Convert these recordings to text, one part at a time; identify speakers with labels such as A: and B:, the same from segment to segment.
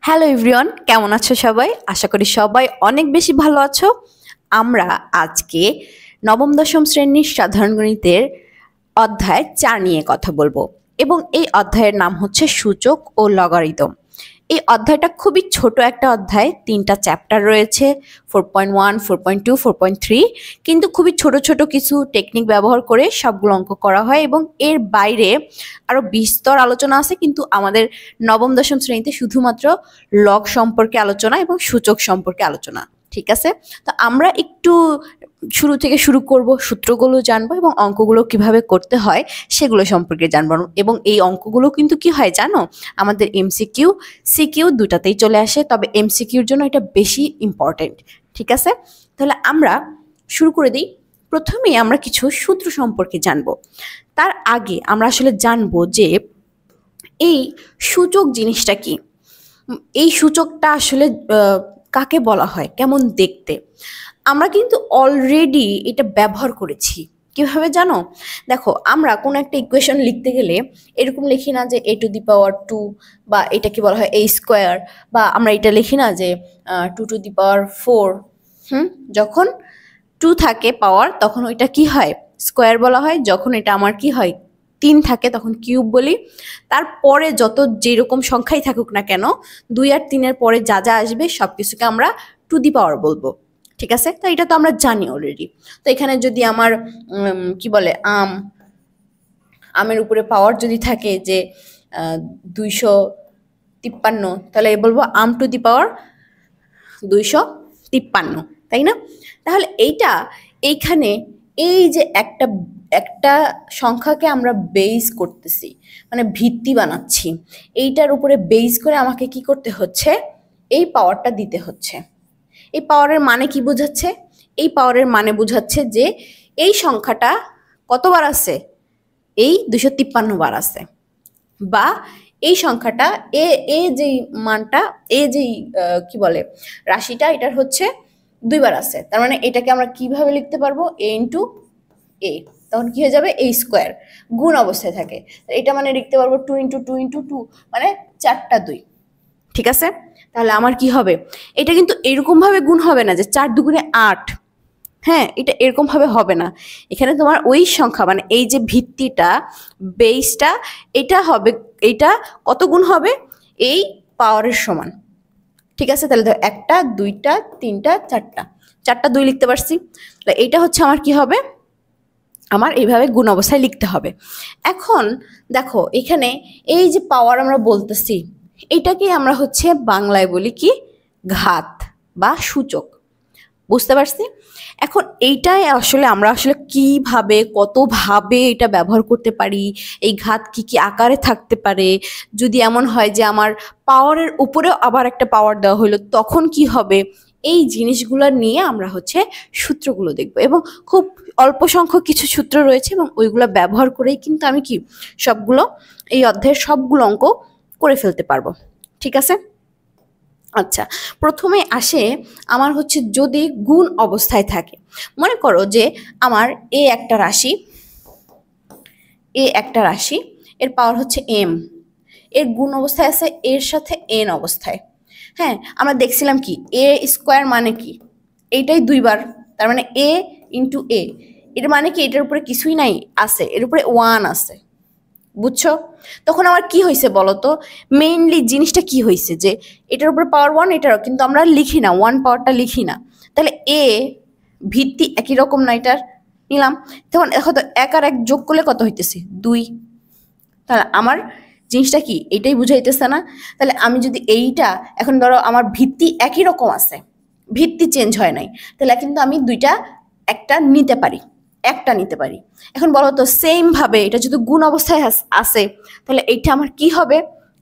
A: Hello everyone, কেমন আছো সবাই? আশা করি সবাই অনেক বেশি ভালো আছো। আমরা আজকে নবম দশম শ্রেণীর সাধারণ গণিতের অধ্যায় ৪ নিয়ে কথা বলবো এবং এই অধ্যায়ের নাম হচ্ছে সূচক ও লগারিদম। এই অধ্যায়টা খুবই ছোট একটা অধ্যায়, ৩টা চ্যাপ্টার রয়েছে, 4.1, 4.2, 4.3, কিন্তু খুবই ছোট ছোট কিছু টেকনিক ব্যবহার করে সবগুলো অঙ্ক করা হয় এবং এর বাইরে আরও বিস্তর আলোচনা আছে, কিন্তু আমাদের নবম দশম শ্রেণীতে শুধুমাত্র লগ সম্পর্কে আলোচনা এবং সূচক সম্পর্কে আলোচনা। ঠিক আছে, তো আমরা একটু শুরু থেকে শুরু করব, সূত্রগুলো জানবো এবং অঙ্কগুলো কিভাবে করতে হয় সেগুলো সম্পর্কে জানবো। এবং এই অঙ্কগুলো কিন্তু কি হয় জানো, আমাদের এমসিকিউ সিকিউ দুটাতেই চলে আসে, তবে এমসিকিউর জন্য এটা বেশি ইম্পর্টেন্ট। ঠিক আছে, তাহলে আমরা শুরু করে দিই। প্রথমেই আমরা কিছু সূত্র সম্পর্কে জানবো। তার আগে আমরা আসলে জানবো যে এই সূচক জিনিসটা কি, এই সূচকটা আসলে কাকে বলা হয়, কেমন দেখতে। আমরা কিন্তু অলরেডি এটা ব্যবহার করেছি। কিভাবে জানো? দেখো, আমরা কোনো একটা ইকুয়েশন লিখতে গেলে এরকম লিখি না যে a⁻², বা এটাকে বলা হয় a², বা আমরা এটা লিখি না যে 2⁴। যখন 2 থাকে পাওয়ার তখন ওইটা কি হয়, স্কোয়ার বলা হয়। যখন এটা আমার কি হয়, 3 থাকে, তখন কিউব বলি। তারপরে যত যেরকম সংখ্যাই থাকুক না কেন, 2 আর 3-এর পরে যা যা আসবে সব কিছুকে আমরা টু দি পাওয়ার বলবো। ঠিক আছে, তো এটা তো আমরা জানি অলরেডি। তো এখানে যদি আমার কি বলে আমের উপরে পাওয়ার যদি থাকে যে 253, তাহলে বলবো আম টু দি পাওয়ার 253, তাই না? তাহলে এইখানে এই যে একটা একটা সংখ্যাকে আমরা বেস করতেছি, মানে ভিত্তি বানাচ্ছি, এইটার উপরে বেস করে আমাকে কি করতে হচ্ছে, এই পাওয়ারটা দিতে হচ্ছে। এই পাওয়ারের মানে কি বোঝাচ্ছে? এই পাওয়ারের মানে বোঝাচ্ছে যে এই সংখ্যাটা কতবার আছে, এই 253 বার আছে, বা এই সংখ্যাটা এ যেই মানটা, যেই কি বলে রাশিটা, এটার হচ্ছে 2 বার আছে। তার মানে এটাকে আমরা কিভাবে লিখতে পারবো, a, তখন কি হয়ে যাবে, a², গুণ অবস্থায় থাকে। এটা মানে লিখতে পারবো 2 × 2 × 2, মানে 4টা 2। ঠিক আছে, তাহলে আমার কি হবে, এটা কিন্তু এরকম ভাবে গুণ হবে না যে 4 × 2 = 8। হ্যাঁ, এটা এরকম ভাবে হবে না। এখানে তোমার ওই সংখ্যা, মানে এই যে ভিত্তিটা, বেসটা, এটা হবে, এটা কত গুণ হবে, এই পাওয়ারের সমান। ঠিক আছে, তাহলে ধর 1টা 2টা 3টা 4টা 2 লিখতে পারছি। তাহলে এইটা হচ্ছে আমার কি হবে, আমার এইভাবে গুণ অবস্থায় লিখতে হবে। এখন দেখো, এখানে এই যে পাওয়ার আমরা বলতেছি, এটাকে আমরা হচ্ছে বাংলায় বলি কি, ঘাত বা সূচক। বুঝতে পারছি? এখন এইটাই আসলে আমরা কিভাবে কতভাবে এটা ব্যবহার করতে পারি, এই ঘাত কি কি আকারে থাকতে পারে, যদি এমন হয় যে আমার পাওয়ারের উপরেও আবার একটা পাওয়ার দেওয়া হলো তখন কি হবে, এই জিনিসগুলো নিয়ে আমরা হচ্ছে সূত্রগুলো দেখব। এবং খুব অল্প সংখ্যক কিছু সূত্র রয়েছে এবং ওইগুলো ব্যবহার করেই কিন্তু আমি কি সবগুলো, এই অধ্যায়ের সবগুলো অঙ্ক করে ফেলতে পারবো। ঠিক আছে, আচ্ছা, প্রথমে আসে আমার হচ্ছে যদি গুণ অবস্থায় থাকে। মনে করো যে আমার একটা রাশি, এর পাওয়ার হচ্ছে m, এর গুণ অবস্থায় আছে এর সাথে n অবস্থায়। হ্যাঁ, আমরা দেখছিলাম কি a² মানে কি, এইটাই 2 বার, তার মানে a × a, এর মানে কি এটার উপরে কিছুই নাই, আছে, এর উপরে 1 আছে। বুঝছো? তখন আমার কি হয়েছে বলো তো, মেইনলি জিনিসটা কি হয়েছে যে এটার উপরে পাওয়ার 1, এটারও কিন্তু আমরা লিখি না, 1 পাওয়ারটা লিখি না। তাহলে এ ভিত্তি একই রকম না, এটার নিলাম। তখন দেখো তো 1 আর 1 যোগ করলে কত হইতেছে, 2। তাহলে আমার জিনিসটা কি, এটাই বুঝাইতেছে না? তাহলে আমি যদি এইটা, এখন ধরো আমার ভিত্তি একই রকম আছে, ভিত্তি চেঞ্জ হয় নাই, তাহলে কিন্তু আমি একটা নিতে পারি। এখন বলো তো, সেম ভাবে এটা যদি গুণ অবস্থায় আসে, তাহলে এইটা আমার কি হবে,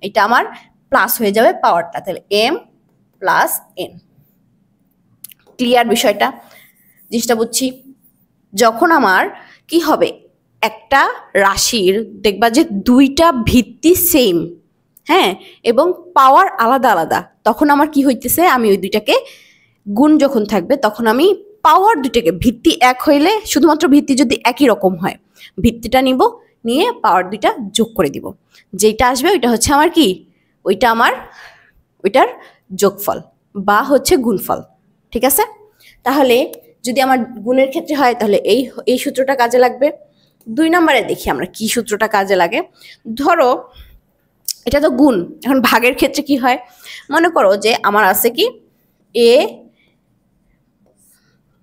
A: এটা আমার প্লাস হয়ে যাবে পাওয়ারটা, তাহলে m + n। ক্লিয়ার বিষয়টা? জিনিসটা বুঝছি। যখন আমার কি হবে, একটা রাশির দেখবা যে 2টা ভিত্তি সেম, হ্যাঁ, এবং পাওয়ার আলাদা আলাদা, তখন আমার কি হইতেছে, আমি ওই দুইটাকে গুণ যখন থাকবে তখন আমি পাওয়ার দুইটাকে, ভিত্তি এক হইলে শুধুমাত্র ভিত্তি যদি একই রকম হয়, ভিত্তিটা নিব, নিয়ে পাওয়ার দুইটা যোগ করে দিব, যেটা আসবে ওইটা হচ্ছে আমার কি, ওইটা আমার ওইটার যোগফল বা হচ্ছে গুণফল। ঠিক আছে, তাহলে যদি আমার গুণের ক্ষেত্রে হয় তাহলে এই সূত্রটা কাজে লাগবে। 2 নম্বরে দেখি আমরা কি সূত্রটা কাজে লাগে। ধরো এটা তো গুণ, এখন ভাগের ক্ষেত্রে কি হয়, মনে করো যে আমার আছে কি এ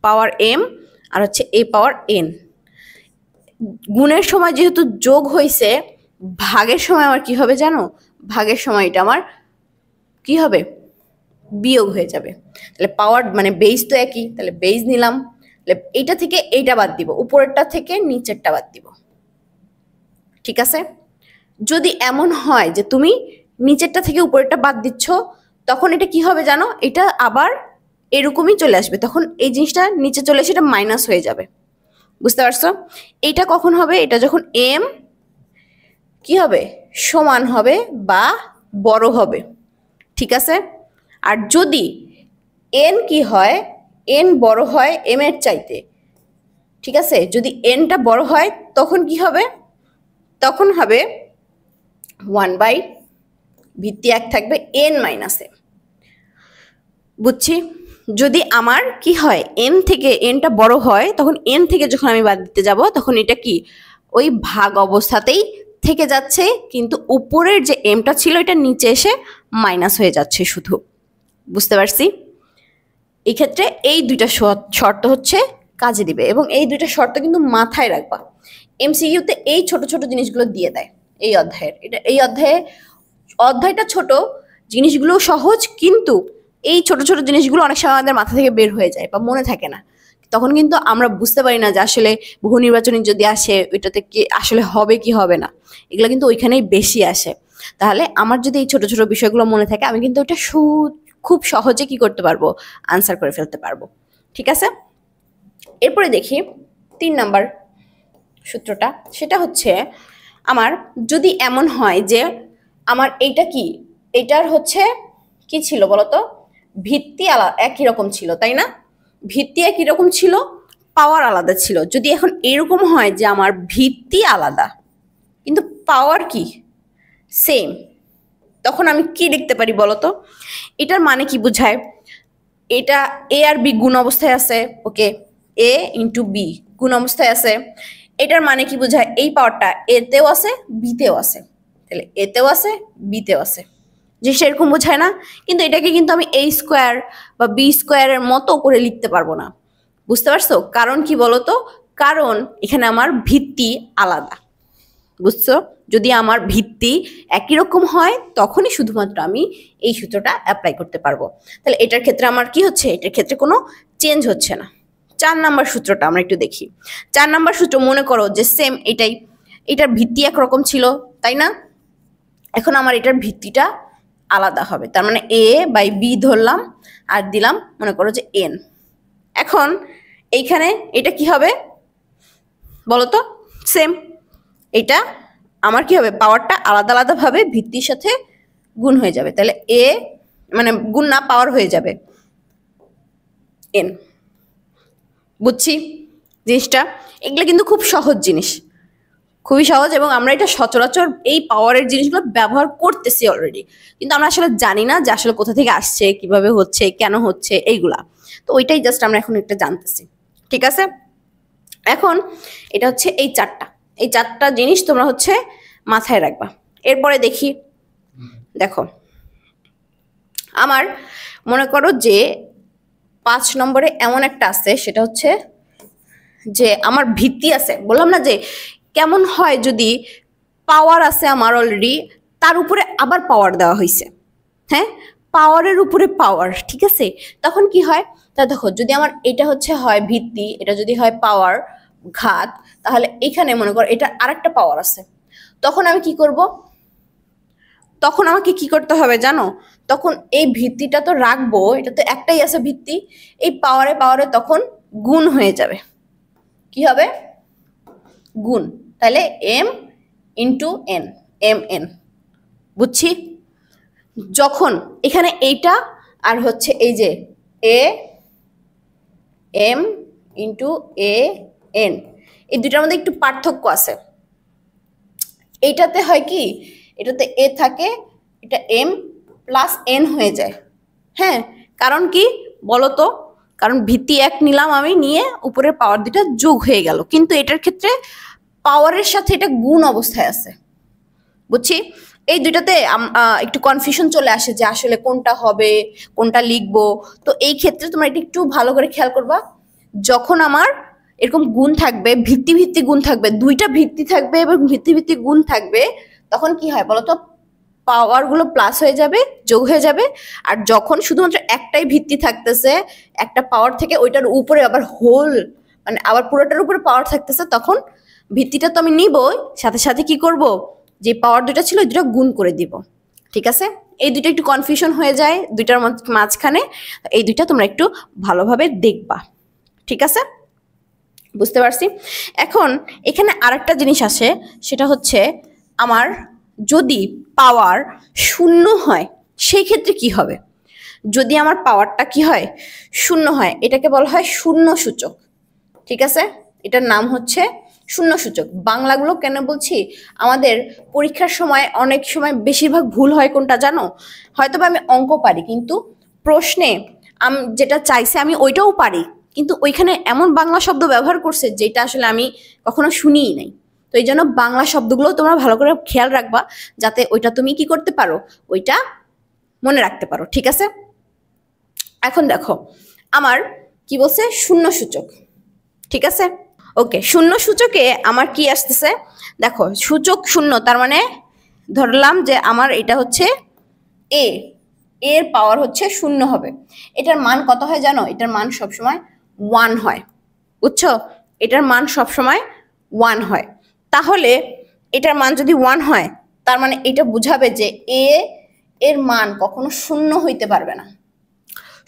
A: পাওয়ার এম আর হচ্ছে এ পাওয়ার এন। গুণের সময় যেহেতু যোগ হয়েছে, ভাগের সময় আমার কি হবে জানো, ভাগের সময় এটা আমার কি হবে, বিয়োগ হয়ে যাবে। তাহলে পাওয়ার মানে বেস তো একই, তাহলে বেস নিলাম, তাহলে এইটা থেকে এইটা বাদ দিব, উপরেরটা থেকে নিচেরটা বাদ দিব। ঠিক আছে, যদি এমন হয় যে তুমি নিচেরটা থেকে উপরেরটা বাদ দিচ্ছ, তখন এটা কি হবে জানো, এটা আবার এরকমই চলে আসবে, তখন এই জিনিসটা নিচে চলে এসে এটা মাইনাস হয়ে যাবে। বুঝতে পারছো? এইটা কখন হবে, এটা যখন এম কি হবে, সমান হবে বা বড় হবে। ঠিক আছে, আর যদি এন কি হয়, এন বড় হয় এম এর চাইতে। ঠিক আছে, যদি এনটা বড় হয় তখন কি হবে, তখন হবে 1/, ভিত্তি 1 থাকবে এন মাইনাস এম। বুঝছি, যদি আমার কি হয় এন থেকে এনটা বড় হয়, তখন এন থেকে যখন আমি বাদ দিতে যাব তখন এটা কি ওই ভাগ অবস্থাতেই থেকে যাচ্ছে, কিন্তু উপরের যে এমটা ছিল এটা নিচে এসে মাইনাস হয়ে যাচ্ছে শুধু। বুঝতে পারছি? এই ক্ষেত্রে এই দুইটা শর্ত হচ্ছে কাজে দিবে, এবং এই দুইটা শর্ত কিন্তু মাথায় রাখবা। এমসিকিউতে এই ছোট ছোট জিনিসগুলো দিয়ে দেয় এই অধ্যায়ের, এই অধ্যায়টা ছোট, জিনিসগুলো সহজ, কিন্তু এই ছোট ছোট জিনিসগুলো অনেক সময় আমাদের মাথা থেকে বের হয়ে যায় বা মনে থাকে না, তখন কিন্তু আমরা বুঝতে পারি না যে আসলে বহু নির্বাচনী যদি আসে ওইটাতে কি আসলে হবে কি হবে না, এগুলো কিন্তু ওইখানেই বেশি আসে। তাহলে আমার যদি এই ছোট ছোট বিষয়গুলো মনে থাকে, আমি কিন্তু ওইটা খুব সহজে কি করতে পারবো, আনসার করে ফেলতে পারবো। ঠিক আছে, এরপরে দেখি 3 নাম্বার সূত্রটা, সেটা হচ্ছে আমার যদি এমন হয় যে আমার এইটা কি, এটার হচ্ছে কি ছিল বলতো, ভিত্তি একই রকম ছিল, তাই না? ভিত্তি একই রকম ছিল, পাওয়ার আলাদা ছিল। যদি এখন এরকম হয় যে আমার ভিত্তি আলাদা কিন্তু পাওয়ার কি সেম, তখন আমি কি লিখতে পারি বলতো? এটার মানে কি বোঝায়, এটা এ আর বি গুণ অবস্থায় আছে, ওকে, এ ইন্টু বি গুণ অবস্থায় আছে। এটার মানে কি বোঝায়, এই পাওয়ারটা এতেও আছে বিতেও আছে, তাহলে এতেও আছে বিতেও আছে, যে সেরকম বোঝায় না? কিন্তু এটাকে কিন্তু আমি এ স্কোয়ার বা বি স্কোয়ারের মতো করে লিখতে পারবো না। বুঝতে পারছো? কারণ কি বলতো, কারণ এখানে আমার ভিত্তি আলাদা। বুঝছো? যদি আমার ভিত্তি একই রকম হয় তখনই শুধুমাত্র আমি এই সূত্রটা অ্যাপ্লাই করতে পারবো। তাহলে এটার ক্ষেত্রে আমার কি হচ্ছে, এটার ক্ষেত্রে কোনো চেঞ্জ হচ্ছে না। 4 নাম্বার সূত্রটা আমরা একটু দেখি। 4 নাম্বার সূত্র মনে করো যে সেম এটাই, এটার ভিত্তি একরকম ছিল, তাই না? এখন আমার এটার ভিত্তিটা আলাদা হবে, তার মানে এ বাই বি ধরলাম আর দিলাম মনে করো যে এন। এখন এইখানে এটা কি হবে বলতো, সেম, এটা আমার কি হবে, পাওয়ারটা আলাদা আলাদা ভাবে ভিত্তির সাথে গুণ হয়ে যাবে, তাহলে এ মানে গুণ না পাওয়ার হয়ে যাবে এন। বুঝছি জিনিসটা? এগুলো কিন্তু খুব সহজ জিনিস, খুবই সহজ, এবং আমরা এটা সচরাচর এই পাওয়ারের জিনিসগুলো ব্যবহার করতেছি অলরেডি, কিন্তু আমরা আসলে জানি না যে আসলে কোথা থেকে আসছে, কিভাবে হচ্ছে, কেন হচ্ছে, এইগুলা। তো ওইটাই জাস্ট আমরা এখন একটা জানতেছি। ঠিক আছে, এখন এটা হচ্ছে এই চারটা জিনিস তোমরা হচ্ছে মাথায় রাখবা। এরপরে দেখি, দেখো আমার মনে করো যে 5 নম্বরে এমন একটা আছে, সেটা হচ্ছে যে আমার ভিত্তি আছে, বললাম না যে কেমন হয় যদি পাওয়ার আছে আমার অলরেডি, তার উপরে আবার পাওয়ার দেওয়া হয়েছে, হ্যাঁ, পাওয়ারের উপরে পাওয়ার। ঠিক আছে, তখন কি হয়, তা দেখো যদি আমার এটা হচ্ছে হয় ভিত্তি, এটা যদি হয় পাওয়ার ঘাত, তাহলে এখানে মনে করো এটা আরেকটা পাওয়ার আছে, তখন আমি কি করব, তখন আমাকে কি করতে হবে জানো, তখন এই ভিত্তিটা তো রাখবো, এটা তো একটাই আছে ভিত্তি, এই পাওয়ারে পাওয়ারে তখন গুণ হয়ে যাবে, কি হবে গুণ, তাহলে M into N, M N. বুঝছি? যখন এখানে এইটা আর হচ্ছে এই যে A M into A N, এই দুটার মধ্যে একটু পার্থক্য আছে। এইটাতে হয় কি, এটাতে এ থাকে, এটা এম প্লাস এন হয়ে যায়। হ্যাঁ, কারণ কি বলো তো? কারণ ভিত্তি 1 নিলাম আমি, নিয়ে উপরের পাওয়ার দুটা যোগ হয়ে গেল, কিন্তু এটার ক্ষেত্রে পাওয়ারের সাথে এটা গুণ অবস্থায় আছে। বুঝছি? এই দুইটাতে একটু কনফিউশন চলে আসে যে আসলে কোনটা হবে, কোনটা লিখবো। তো এই ক্ষেত্রে তোমরা এটা একটু ভালো করে খেয়াল করবা। যখন আমার এরকম গুণ থাকবে, ভিত্তি ভিত্তি গুণ থাকবে, দুইটা ভিত্তি থাকবে এবং ভিত্তি ভিত্তি গুণ থাকবে, তখন কি হয় বলতো? পাওয়ার গুলো প্লাস হয়ে যাবে, যোগ হয়ে যাবে। আর যখন শুধুমাত্র একটাই ভিত্তি থাকতেছে, একটা পাওয়ার থেকে ওইটার উপরে আবার হোল, মানে আবার পুরোটার উপরে পাওয়ার থাকতেছে, তখন ভিত্তিটা তো আমি নিবই, সাথে সাথে কি করব? যে পাওয়ার দুটা ছিল ওই দুটা গুণ করে দিব। ঠিক আছে? এই দুটো একটু কনফিউশন হয়ে যায় দুইটার মাঝখানে। এই দুইটা তোমরা একটু ভালোভাবে দেখবা। ঠিক আছে? বুঝতে পারছি। এখন এখানে আরেকটা জিনিস আসে, সেটা হচ্ছে আমার যদি পাওয়ার 0 হয় সেই ক্ষেত্রে কি হবে? যদি আমার পাওয়ারটা কি হয়? 0 হয়, এটাকে বলা হয় শূন্য সূচক। ঠিক আছে? এটার নাম হচ্ছে শূন্য সূচক। বাংলাগুলো কেন বলছি? আমাদের পরীক্ষার সময় অনেক সময় বেশিরভাগ ভুল হয় কোনটা জানো? হয়তোবা আমি অঙ্ক পারি, কিন্তু প্রশ্নে যেটা চাইছে আমি ওইটাও পারি, কিন্তু ওইখানে এমন বাংলা শব্দ ব্যবহার করছে যেটা আসলে আমি কখনো শুনিই নাই। তো এই জন্য বাংলা শব্দগুলো তোমরা ভালো করে খেয়াল রাখবা, যাতে ওইটা তুমি কি করতে পারো, ওইটা মনে রাখতে পারো। ঠিক আছে? এখন দেখো আমার কি বলছে? শূন্য সূচক। ঠিক আছে? ওকে, শূন্য সূচকে আমার কি আসতেছে দেখো, সূচক 0, তার মানে ধরলাম যে আমার এটা হচ্ছে এ, এর পাওয়ার হচ্ছে 0 হবে। এটার মান কত হয় জানো? এটার মান সবসময় 1 হয়। বুঝছো? এটার মান সবসময় 1 হয়। তাহলে এটার মান যদি 1 হয়, তার মানে এটা বুঝাবে যে এর মান কখনো 0 হইতে পারবে না।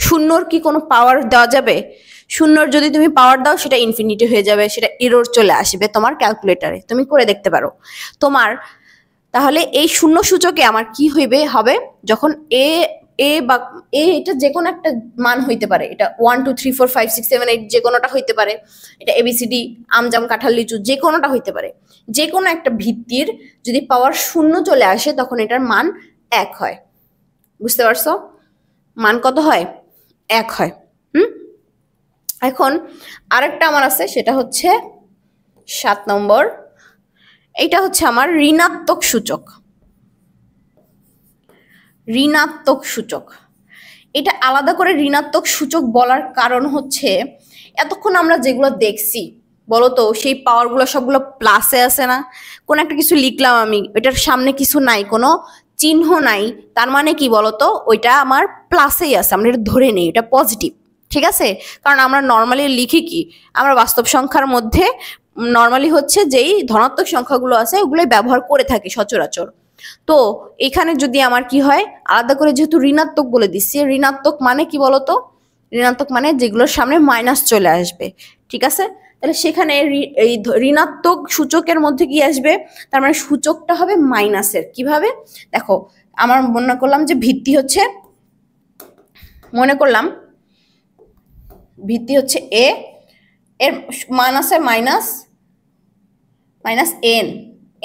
A: 0-র কি কোনো পাওয়ার দেওয়া যাবে? 0-র যদি তুমি পাওয়ার দাও, সেটা ইনফিনিটি হয়ে যাবে, সেটা এরর চলে আসবে তোমার ক্যালকুলেটারে। তুমি করে দেখতে পারো তোমার। তাহলে এই শূন্য সূচকে আমার কি হবে যখন বা এটা যে কোনো একটা মান হইতে পারে। এটা 1 2 3 4 5 6 7 8 যে কোনোটা হইতে পারে। এটা ABCD, আমজাম কাঁঠাল লিচু, যে কোনোটা হইতে পারে। যে কোনো একটা ভিত্তির যদি পাওয়ার 0 চলে আসে, তখন এটার মান 1 হয়। বুঝতে পারছো? মান কত হয়? 1 হয়। এখন আরেকটা আমার আছে, সেটা হচ্ছে 7 নম্বর। এইটা হচ্ছে আমার ঋণাত্মক সূচক। ঋণাত্মক সূচক, এটা আলাদা করে ঋণাত্মক সূচক বলার কারণ হচ্ছে, এতক্ষণ আমরা যেগুলো দেখছি বলতো, সেই পাওয়ারগুলো সবগুলো প্লাসে আছে না? কোন একটা কিছু লিখলাম আমি, এটার সামনে কিছু নাই, কোনো চিহ্ন নাই, তার মানে কি বলতো? ওইটা আমার প্লাসেই আছে, আমরা এটা ধরে নেই এটা পজিটিভ। ঠিক আছে? কারণ আমরা নর্মালি লিখি কি, আমরা বাস্তব সংখ্যার মধ্যে নর্মালি হচ্ছে যেই ধনাত্মক সংখ্যাগুলো আছে ওগুলোই ব্যবহার করে থাকি সচরাচর। তো এখানে যদি আমার কি হয়, আলাদা করে যেহেতু ঋণাত্মক বলে দিচ্ছি, ঋণাত্মক মানে কি বলতো? ঋণাত্মক মানে যেগুলোর সামনে মাইনাস চলে আসবে। ঠিক আছে? তাহলে সেখানে এই ঋণাত্মক সূচকের মধ্যে কি আসবে? তার মানে সূচকটা হবে মাইনাসের। কিভাবে? দেখো, আমার মনে করলাম যে ভিত্তি হচ্ছে, ভিত্তি হচ্ছে এ, এর মান আছে মাইনাস এন।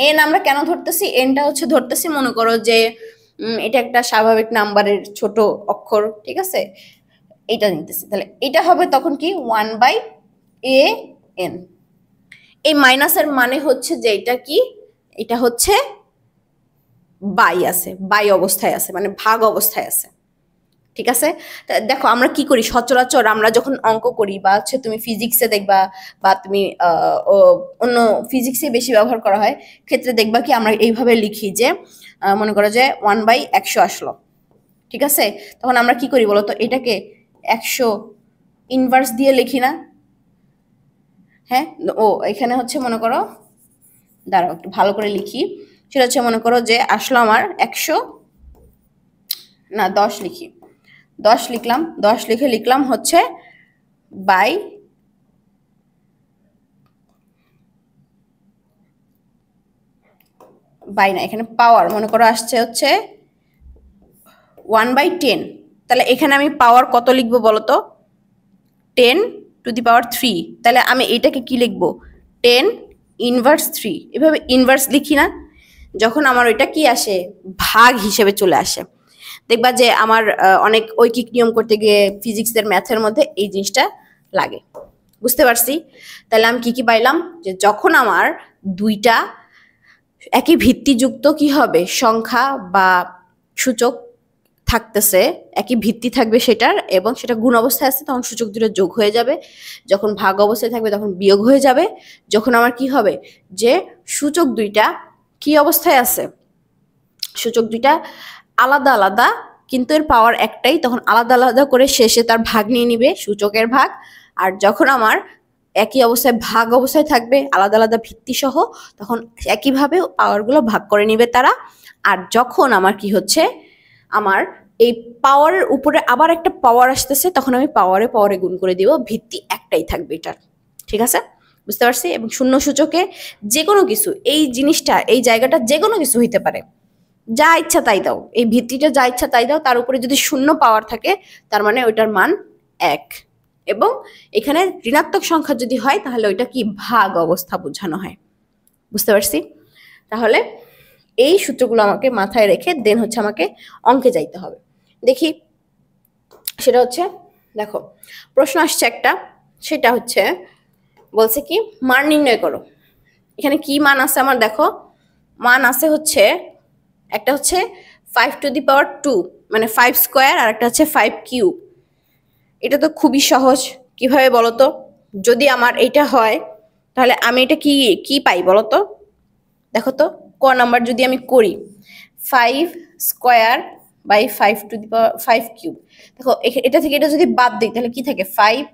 A: এন আমরা কেন ধরতেছি? এনটা হচ্ছে ধরতেছি, মনে করো যে এটা একটা স্বাভাবিক নাম্বারের ছোট অক্ষর। ঠিক আছে? এটা নিতেছি, তাহলে এটা হবে তখন কি 1/an। এই মাইনাসের মানে হচ্ছে যে এটা কি, এটা হচ্ছে বাই আছে, বাই অবস্থায় আছে, মানে ভাগ অবস্থায় আছে। ঠিক আছে? দেখো আমরা কি করি সচরাচর, আমরা যখন অঙ্ক করি বা হচ্ছে তুমি ফিজিক্সে দেখবা, বা তুমি অন্য ফিজিক্সে বেশি ব্যবহার করা হয় ক্ষেত্রে দেখবা কি আমরা এইভাবে লিখি যে মনে করো যে 1/100 আসলো। ঠিক আছে? তখন আমরা কি করি বলতো? এটাকে 100 ইনভার্স দিয়ে লিখি না? হ্যাঁ, এখানে হচ্ছে মনে করো, দাঁড়াও একটু ভালো করে লিখি। সেটা হচ্ছে মনে করো যে আসলো আমার 100, না 10 লিখি, 10 লিখলাম, 10 লিখলাম হচ্ছে বাই না, এখানে পাওয়ার মনে করো আসছে হচ্ছে 1/10। তাহলে এখানে আমি পাওয়ার কত লিখবো বলতো? 10⁻3। তাহলে আমি এটাকে কি লিখবো? 10⁻3। এভাবে ইনভার্স লিখি না? যখন আমার ওইটা কি আসে, ভাগ হিসেবে চলে আসে। দেখবা যে আমার অনেক ঐকিক নিয়ম করতে গিয়ে ফিজিক্সের ম্যাথের মধ্যে এই জিনিসটা লাগে। বুঝতে পারছি? তাহলে আমি কি পাইলাম, যে যখন আমার দুইটা একই ভিত্তিযুক্ত কি হবে সংখ্যা বা সূচক থাকতেছে, একই ভিত্তি থাকবে সেটার, এবং সেটা গুণ অবস্থায় আছে, তখন সূচক দুটো যোগ হয়ে যাবে। যখন ভাগ অবস্থায় থাকবে তখন বিয়োগ হয়ে যাবে। যখন আমার কি হবে, যে সূচক দুইটা কি অবস্থায় আছে, সূচক দুইটা আলাদা আলাদা কিন্তু এর পাওয়ার একটাই, তখন আলাদা আলাদা করে শেষে তার ভাগ নিয়ে নিবে, সূচকের ভাগ। আর যখন আমার একই অবস্থায় ভাগ অবস্থায় থাকবে আলাদা আলাদা ভিত্তি সহ, তখন একইভাবে পাওয়ারগুলো ভাগ করে নিবে তারা। আর যখন আমার কি হচ্ছে, আমার এই পাওয়ারের উপরে আবার একটা পাওয়ার আসতেছে, তখন আমি পাওয়ারে পাওয়ারে গুণ করে দিব, ভিত্তি একটাই থাকবে এটার। ঠিক আছে? বুঝতে পারছি? এবং শূন্য সূচকে যে কোনো কিছু, এই জিনিসটা এই জায়গাটা যে কোনো কিছু হইতে পারে, যা ইচ্ছা তাই দাও, এই ভিত্তিটা যা ইচ্ছা তাই দাও, তার উপরে যদি শূন্য পাওয়ার থাকে তার মানে ওইটার মান 1। এবং এখানে ঋণাত্মক সংখ্যা যদি হয় তাহলে ওইটা কি ভাগ অবস্থা বোঝানো হয়। বুঝতে পারছি? তাহলে এই সূত্রগুলো আমাকে মাথায় রেখে দেন হচ্ছে আমাকে অঙ্কে যাইতে হবে। দেখি, সেটা হচ্ছে, দেখো প্রশ্ন আসছে একটা, সেটা হচ্ছে বলছে কি মান নির্ণয় করো। এখানে কি মান আছে আমার, দেখো মান আছে হচ্ছে, একটা হচ্ছে 5⁻², মানে 5 স্কোয়ার, আর একটা হচ্ছে 5 কিউব। এটা তো খুবই সহজ, কিভাবে বলো তো? যদি আমার এটা হয় তাহলে আমি এটা কি কি পাই বলো তো? দেখো তো, ক নাম্বার যদি আমি করি 5 স্কোয়ার বাই 5 কিউব, দেখো এটা থেকে এটা যদি বাদ দিই তাহলে কি থাকে, 5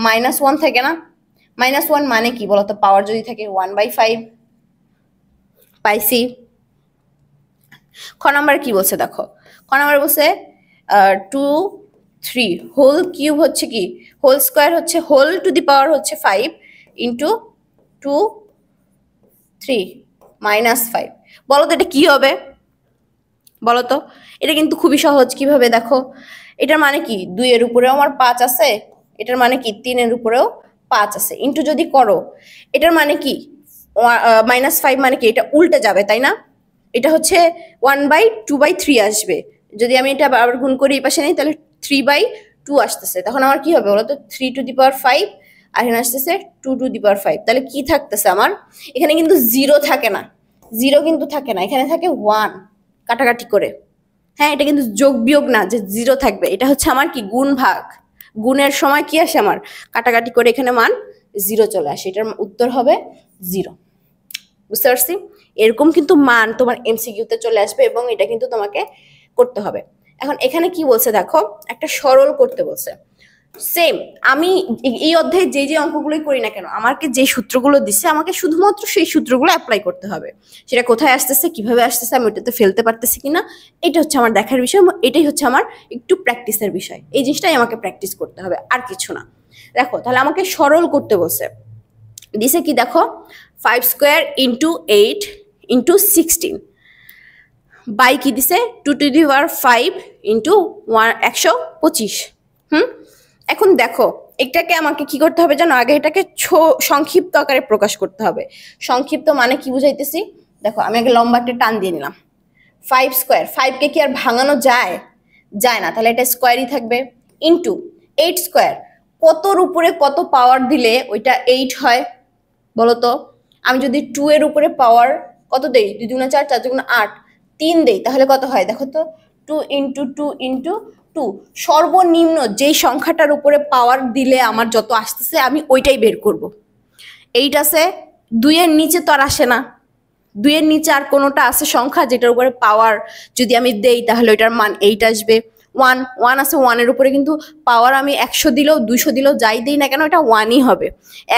A: -1 থাকে না? -1 মানে কি বলতো? পাওয়ার যদি থাকে 1/5 পাইছি। খ নাম্বার কি বলছে দেখো, খ নাম্বার বলছে 2 3 হোল কিউব হচ্ছে কি, হোল স্কোয়ার হচ্ছে, হোল টু দি পাওয়ার হচ্ছে 5 ইন্টু 2 3 -5। বলো তো এটা কি হবে বলো তো? এটা কিন্তু খুবই সহজ। কিভাবে দেখো, এটার মানে কি 2 এর উপরেও আমার 5 আছে, এটার মানে কি 3 এর উপরেও 5 আছে, ইন্টু যদি করো এটার মানে কি -5 মানে কি এটা উল্টে যাবে, তাই না? এটা হচ্ছে 1/2/3 আসবে। যদি আমি এটা আবার গুণ করি এই পাশে নেই তাহলে 3/2 আসতেছে, তখন আমার কি হবে বলো তো? 3⁵, আর এখানে আসতেছে 2⁵। তাহলে কি থাকতেছে আমার এখানে? কিন্তু জিরো থাকে না, জিরো কিন্তু থাকে না, এখানে থাকে 1 কাটাকাটি করে। হ্যাঁ, এটা কিন্তু যোগ বিয়োগ না যে জিরো থাকবে, এটা হচ্ছে আমার কি গুণ ভাগ। গুণের সময় কি আসে আমার, কাটাকাটি করে এখানে মান জিরো চলে আসে, এটার উত্তর হবে 0। বুঝতে পারছি? এরকম কিন্তু মান তোমার এমসিকিউতে চলে আসবে এবং এটা কিন্তু তোমাকে করতে হবে। এখন এখানে কি বলছে দেখো, একটা সরল করতে বলছে। সেম আমি এই অধ্যায়ে যে যে অঙ্কগুলোই করি না কেন, আমাকে যে সূত্রগুলো দিচ্ছে আমাকে শুধুমাত্র সেই সূত্রগুলো অ্যাপ্লাই করতে হবে। সেটা কোথায় আসতেছে, কিভাবে আসতেছে, আমি ওটাতে ফেলতে পারতেছি কিনা, এটা হচ্ছে আমার দেখার বিষয়। এটাই হচ্ছে আমার একটু প্র্যাকটিসের বিষয়। এই জিনিসটাই আমাকে প্র্যাকটিস করতে হবে, আর কিছু না। দেখো তাহলে আমাকে সরল করতে বলছে, দিছে কি দেখো, 5 স্কোয়ার ইন্টু 8 ইন্টু 16 বাই কি দিছে 2⁵ ইন্টু 125। এখন দেখো এটাকে আমাকে কি করতে হবে জানো, আগে এটাকে সংক্ষিপ্ত আকারে প্রকাশ করতে হবে। সংক্ষিপ্ত মানে কি বুঝাইতেছি, দেখো আমি আগে লম্বা একটা টান দিয়ে নিলাম। 5 স্কোয়ার, 5কে কি আর ভাঙানো যায়? যায় না, তাহলে এটা স্কোয়ারই থাকবে। ইন্টু 8 স্কোয়ার, কতর উপরে কত পাওয়ার দিলে ওইটা 8 হয় বলো তো? আমি যদি 2 এর উপরে পাওয়ার কত দেই, 2 × 4 4 × 8 3 দেই, তাহলে কত হয় দেখো তো? 2 × 2 × 2। সর্বনিম্ন যেই সংখ্যাটার উপরে পাওয়ার দিলে আমার যত আসতেছে আমি ওইটাই বের করব। 8 আছে, 2 এর নিচে তো আর আসে না। 2 এর নিচে আর কোনোটা আছে সংখ্যা যেটার উপরে পাওয়ার যদি আমি দেই তাহলে ওইটার মান 8 আসবে। 1 আছে, 1 এর উপরে কিন্তু পাওয়ার আমি 100 দিলেও 200 দিলেও যাই দিই না কেন এটা 1ই হবে।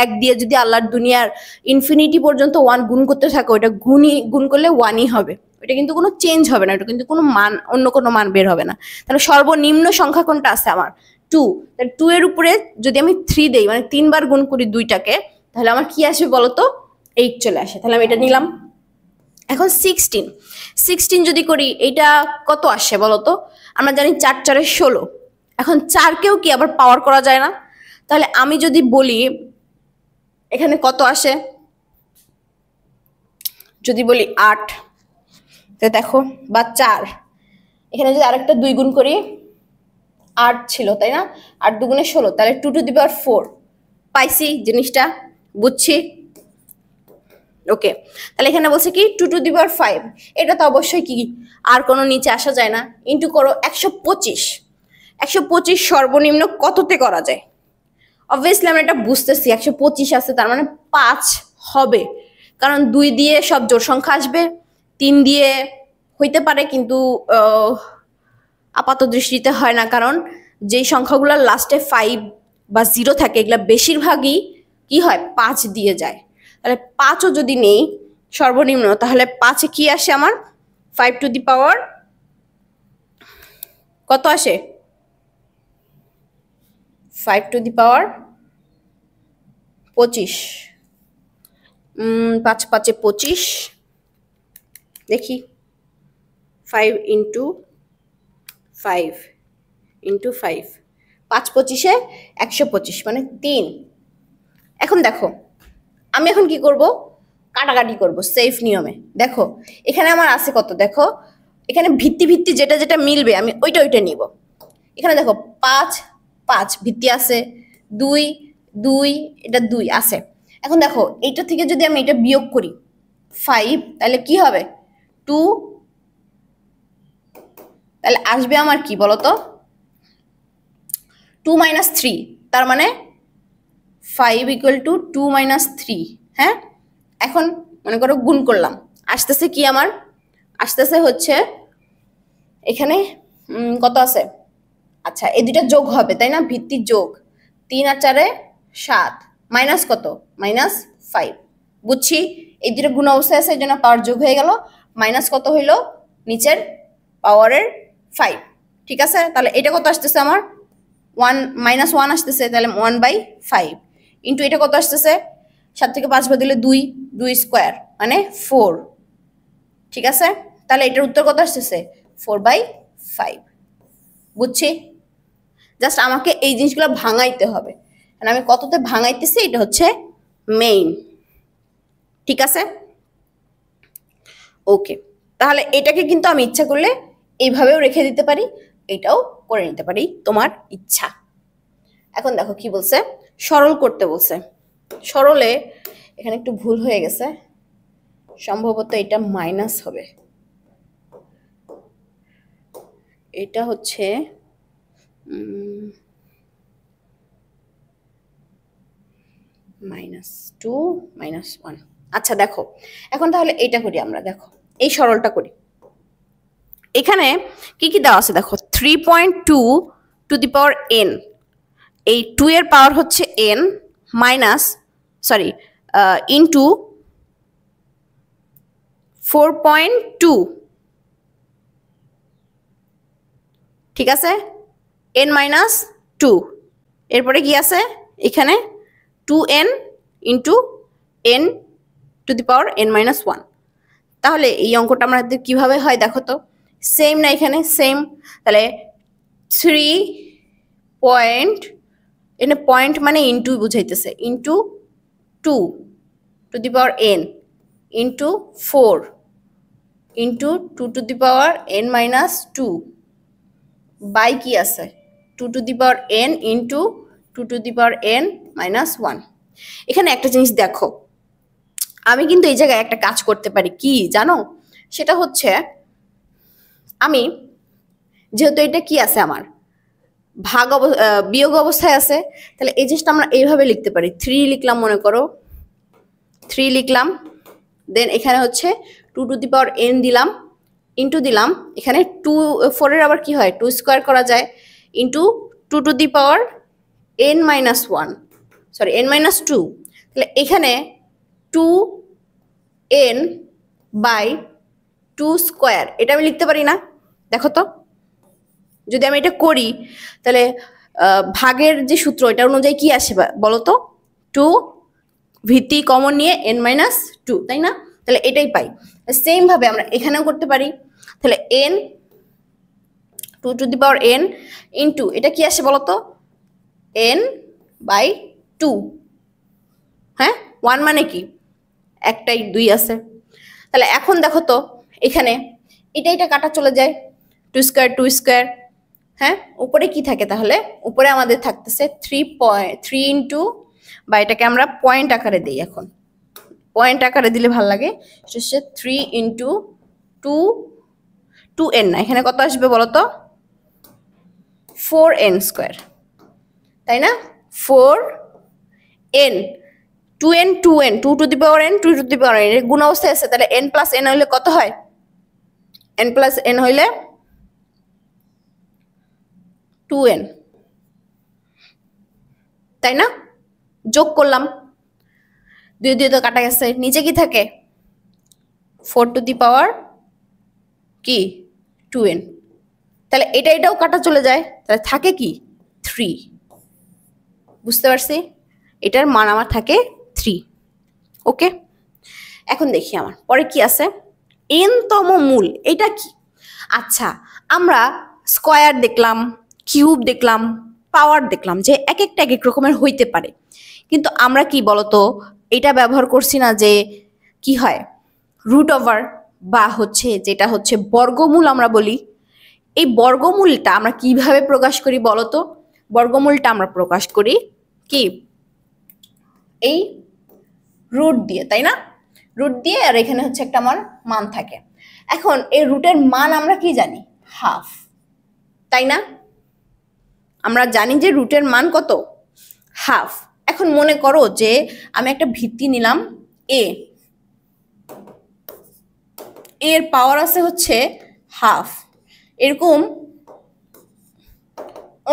A: 1 দিয়ে যদি আল্লাহর দুনিয়ার ইনফিনিটি পর্যন্ত 1 গুণ করতে থাকো, ওইটা গুণ করলে 1ই হবে। এটা কিন্তু কোনো চেঞ্জ হবে না, এটা কিন্তু কোনো মান, অন্য কোনো মান বের হবে না। তাহলে সর্বনিম্ন সংখ্যা কোনটা আছে আমার? 2। তাহলে 2 এর উপরে যদি আমি 3 দেই, মানে 3 বার গুণ করি 2টাকে, তাহলে আমার কি আসবে বলো তো? 8 চলে আসে। তাহলে আমি এটা নিলাম। এখন 16 যদি করি এটা কত আসে বলো তো? আমরা জানি 4 4 16। এখন 4কেও কি আবার পাওয়ার করা যায় না? তাহলে আমি যদি বলি এখানে কত আসে, যদি বলি 8, তো দেখো বা 4, এখানে যদি আরেকটা 2 গুণ করি 8 ছিল তাই না, 8 দুগুণে 16, তাহলে 2 টু দি পাওয়ার 4 পাইছি জিনিসটা, বুঝছি। ওকে, তাহলে এখানে বলছে কি 2 টু দি পাওয়ার 5, এটা তো অবশ্যই কি আর কোনো নিচে আসা যায় না, ইন্টু করো 125। 125 সর্বনিম্ন কততে করা যায়? অবভিয়াসলি আমরা এটা বুঝতেছি 125 আছে তার মানে 5 হবে, কারণ 2 দিয়ে সব জোড় সংখ্যা আসবে, 3 দিয়ে হইতে পারে কিন্তু আপাত দৃষ্টিতে হয় না, কারণ যেই সংখ্যাগুলোর লাস্টে 5 বা 0 থাকে এগুলা বেশিরভাগই কি হয় 5 দিয়ে যায়। তাহলে 5ও যদি নেই সর্বনিম্ন, তাহলে 5-এ কি আসে আমার 5 টু দি পাওয়ার কত আসে, 5 টু দি পাওয়ার 25, 5 5 25, দেখি 5 ইন্টু 5 ইন্টু 5, 5 25-এ 125 মানে 3। এখন দেখো আমি এখন কি করব, কাটাকাটি করব সেফ নিয়মে। দেখো এখানে আমার আছে কত, দেখো এখানে ভিত্তি ভিত্তি যেটা যেটা মিলবে আমি ওইটা নিব। এখানে দেখো 5 5 ভিত্তি আছে, 2 2 এটা 2 আছে। এখন দেখো এইটা থেকে যদি আমি এটা বিয়োগ করি 5, তাহলে কি হবে 2, তাহলে আসবে আমার কি বলতো 2 মাইনাস 3, তার মানে 5 ইকুয়াল টু 2 মাইনাস 3। হ্যাঁ, এখন মনে করো গুণ করলাম, আসতেছে কি আমার, আসতেছে হচ্ছে এখানে কত আছে, আচ্ছা এই দুইটা যোগ হবে তাই না, ভিত্তির যোগ 3 আর 4-এ 7, মাইনাস কত মাইনাস 5, বুঝছি এই দুটো গুণ অবস্থায় আছে এই জন্য পাওয়ার যোগ হয়ে গেল, মাইনাস কত হইলো নিচের পাওয়ারের 5, ঠিক আছে। তাহলে এটা কত আসতেছে আমার 1 মাইনাস 1 আসতেছে, তাহলে 1/5 ইন্টু এটা কত আসতেছে 7 থেকে 5 বাদ দিলে 2 2 স্কোয়ার মানে 4, ঠিক আছে। তাহলে এটার উত্তর কত আসতেছে 4/5, বুঝছি। জাস্ট আমাকে এই জিনিসগুলো ভাঙাইতে হবে, কারণ আমি কততে ভাঙাইতেছি এটা হচ্ছে মেইন, ঠিক আছে। ওকে, তাহলে এটাকে কিন্তু আমি ইচ্ছা করলে এইভাবেও রেখে দিতে পারি, এটাও করে নিতে পারি, তোমার ইচ্ছা। এখন দেখো কি বলছে, সরল করতে বলছে। সরলে এখানে একটু ভুল হয়ে গেছে, সম্ভবত এটা মাইনাস হবে, এটা হচ্ছে -2 -1। আচ্ছা দেখো এখন তাহলে এইটা করি আমরা, দেখো এই সরলটা করি। এখানে কি কি দেওয়া আছে দেখো, 3.2 টু দি পাওয়ার n, এই 2 এর পাওয়ার হচ্ছে n মাইনাস সরি ইন্টু 4.2, ঠিক আছে, n মাইনাস 2, এরপরে কি আছে এখানে 2n into n two the power n minus 1। তাহলে এই অঙ্কটা আমাদের কিভাবে হয় দেখো তো, সেম না এখানে সেম, তাহলে 3 পয়েন্ট, এখানে পয়েন্ট মানে ইন্টু বুঝাইতেছে, into 2 to the power n into 4 into 2 to the power n minus 2 by কি আছে 2 to the power n into 2 to the power n minus 1। এখানে একটা জিনিস দেখো, আমি কিন্তু এই জায়গায় একটা কাজ করতে পারি কি জানো, সেটা হচ্ছে আমি যেহেতু এটা কি আছে আমার বিয়োগ অবস্থায় আছে, তাহলে এই জিনিসটা আমরা এইভাবে লিখতে পারি, 3 লিখলাম, মনে করো 3 লিখলাম, দেন এখানে হচ্ছে 2 টু দি পাওয়ার n দিলাম, ইন্টু দিলাম এখানে 2 4-এর আবার কি হয় 2 স্কোয়ার করা যায়, into 2 to the power n minus 1 sorry n minus 2, তাহলে এখানে 2n বাই 2 স্কোয়ার, এটা আমি লিখতে পারি না, দেখো তো যদি আমি এটা করি তাহলে ভাগের যে সূত্র এটা অনুযায়ী কি আসে বলো তো, 2 ভিত্তি কমন নিয়ে n মাইনাস 2, তাই না, তাহলে এটাই পাই। সেম ভাবে আমরা এখানেও করতে পারি, তাহলে n 2 to the power n into এটা কি আসে বলো তো n বাই 2, হ্যাঁ 1 মানে কি একটাই 2 আছে, তাহলে এখন দেখো তো এখানে এটা কাটা চলে যায়, 2 স্কয়ার 2 স্কয়ার। হ্যাঁ, উপরে কি থাকে তাহলে? উপরে আমাদের থাকতেছে 3 ইনটু, বা এটাকে আমরা পয়েন্ট আকারে দেই, এখন পয়েন্ট আকারে দিলে ভালো লাগে, সেটা হচ্ছে 3 ইনটু 2, 2n না, এখানে কত আসবে বলো তো? 4n স্কয়ার, তাই না? 4n, 2n 2n, 2 to the power n, 2 to the power n, এর গুণ অবস্থায় আছে, তাহলে n প্লাস n হইলে কত হয়? n প্লাস n হইলে 2n, তাই না? যোগ করলাম, 2 দিয়ে তো কাটা গেছে, নিচে কি থাকে? 4 টু দি পাওয়ার কি 2n, তাহলে এটাও কাটা চলে যায়, তাহলে থাকে কি 3। বুঝতে পারছি? এটার মান আমার থাকে 3। ওকে, এখন দেখি আমার পরে কি আছে, n তম মূল, এটা কি? আচ্ছা, আমরা স্কয়ার দেখলাম, কিউব দেখলাম, পাওয়ার দেখলাম যে এক একটা এক এক রকমের হইতে পারে, কিন্তু আমরা কি বলতো এটা ব্যবহার করছি না যে কি হয় রুট ওভার, বা হচ্ছে যেটা হচ্ছে বর্গমূল আমরা বলি। এই বর্গমূলটা আমরা কিভাবে প্রকাশ করি বলতো? বর্গমূলটা আমরা প্রকাশ করি কি এই রুট দিয়ে, তাই না? রুট দিয়ে, আর এখানে হচ্ছে একটা আমার মান থাকে। এখন এই রুটের মান আমরা কি জানি? হাফ, তাই না? আমরা জানি যে রুটের মান কত? হাফ। এখন মনে করো যে আমি একটা ভিত্তি নিলাম এ, এর পাওয়ার আছে হচ্ছে হাফ, এরকম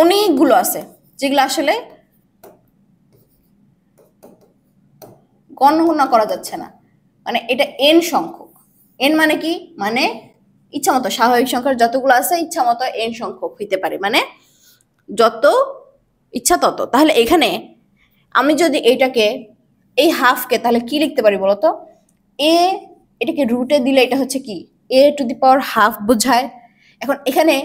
A: অনেকগুলো আছে যেগুলো আসলে গণনা করা যাচ্ছে না, মানে এটা n সংখ্যক। n মানে কি? মানে ইচ্ছা মতো স্বাভাবিক সংখ্যার যতগুলো আছে ইচ্ছা মতো n সংখ্যক হইতে পারে, মানে যত ইচ্ছা তত। তাহলে এখানে আমি যদি এইটাকে এই হাফকে তাহলে কি লিখতে পারি বলতো? এ, এটাকে রুটে দিলে এটা হচ্ছে কি a two the power half বোঝায়। এখন এখানে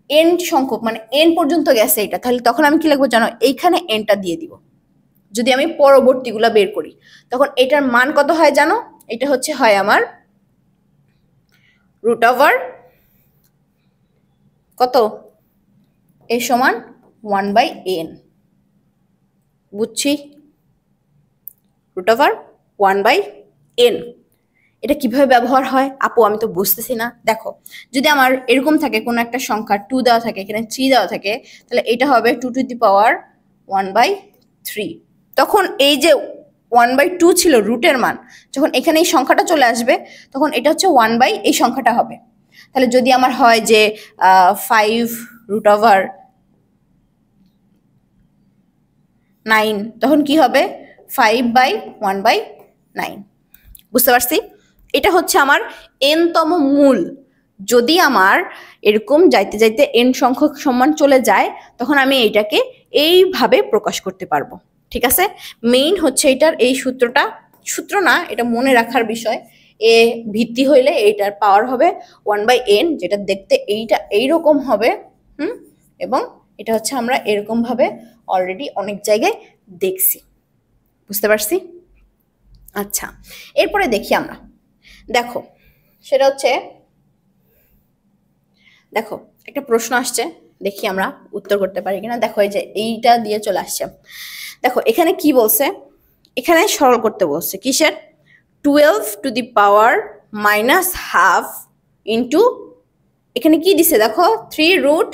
A: n সংখ্যক মানে n পর্যন্ত গেছে এটা, তাহলে তখন আমি কি লিখবো জানো? এইখানে nটা দিয়ে দিব। যদি আমি পরবর্তীগুলো বের করি তখন এটার মান কত হয় জানো? এটা হচ্ছে হয় আমার রুট ওভার কত? a সমান 1/n। বুঝছি? Root over 1/n। এটা কিভাবে ব্যবহার হয় আপু? আমি তো বুঝতেছি না। দেখো, যদি আমার এরকম থাকে কোনো একটা সংখ্যা 2 দেওয়া থাকে, এখানে 3 দেওয়া থাকে, তাহলে এটা হবে 2 টু দি পাওয়ার 1/3। তখন এই যে 1/2 ছিল রুটের মান, যখন এখানে এই সংখ্যাটা চলে আসবে তখন এটা হচ্ছে 1/ এই সংখ্যাটা হবে। তাহলে যদি আমার হয় যে 5 রুট ওভার 9, তখন কি হবে? 5/1/9। বুঝতে পারছি? এটা হচ্ছে আমার n তম মূল। যদি আমার এরকম যাইতে যাইতে n সংখ্যক সমান চলে যায় তখন আমি এইটাকে এইভাবে প্রকাশ করতে পারবো। ঠিক আছে? মেইন হচ্ছে এটার এই সূত্রটা, সূত্র না, এটা মনে রাখার বিষয়। এ ভিত্তি হইলে এইটার পাওয়ার হবে 1/n, যেটা দেখতে এইটা এইরকম হবে। এবং এটা হচ্ছে আমরা এরকম ভাবে অলরেডি অনেক জায়গায় দেখছি। বুঝতে পারছি? আচ্ছা, এরপরে দেখি আমরা, দেখো সেটা হচ্ছে, দেখো একটা প্রশ্ন আসছে, দেখি আমরা উত্তর করতে পারি কিনা। দেখো এই যে এইটা দিয়ে চলে আসছে। দেখো এখানে কি বলছে? এখানে সরল করতে বলছে কিসের? 12 two the power -half into, এখানে কি দিছে দেখো 3 রুট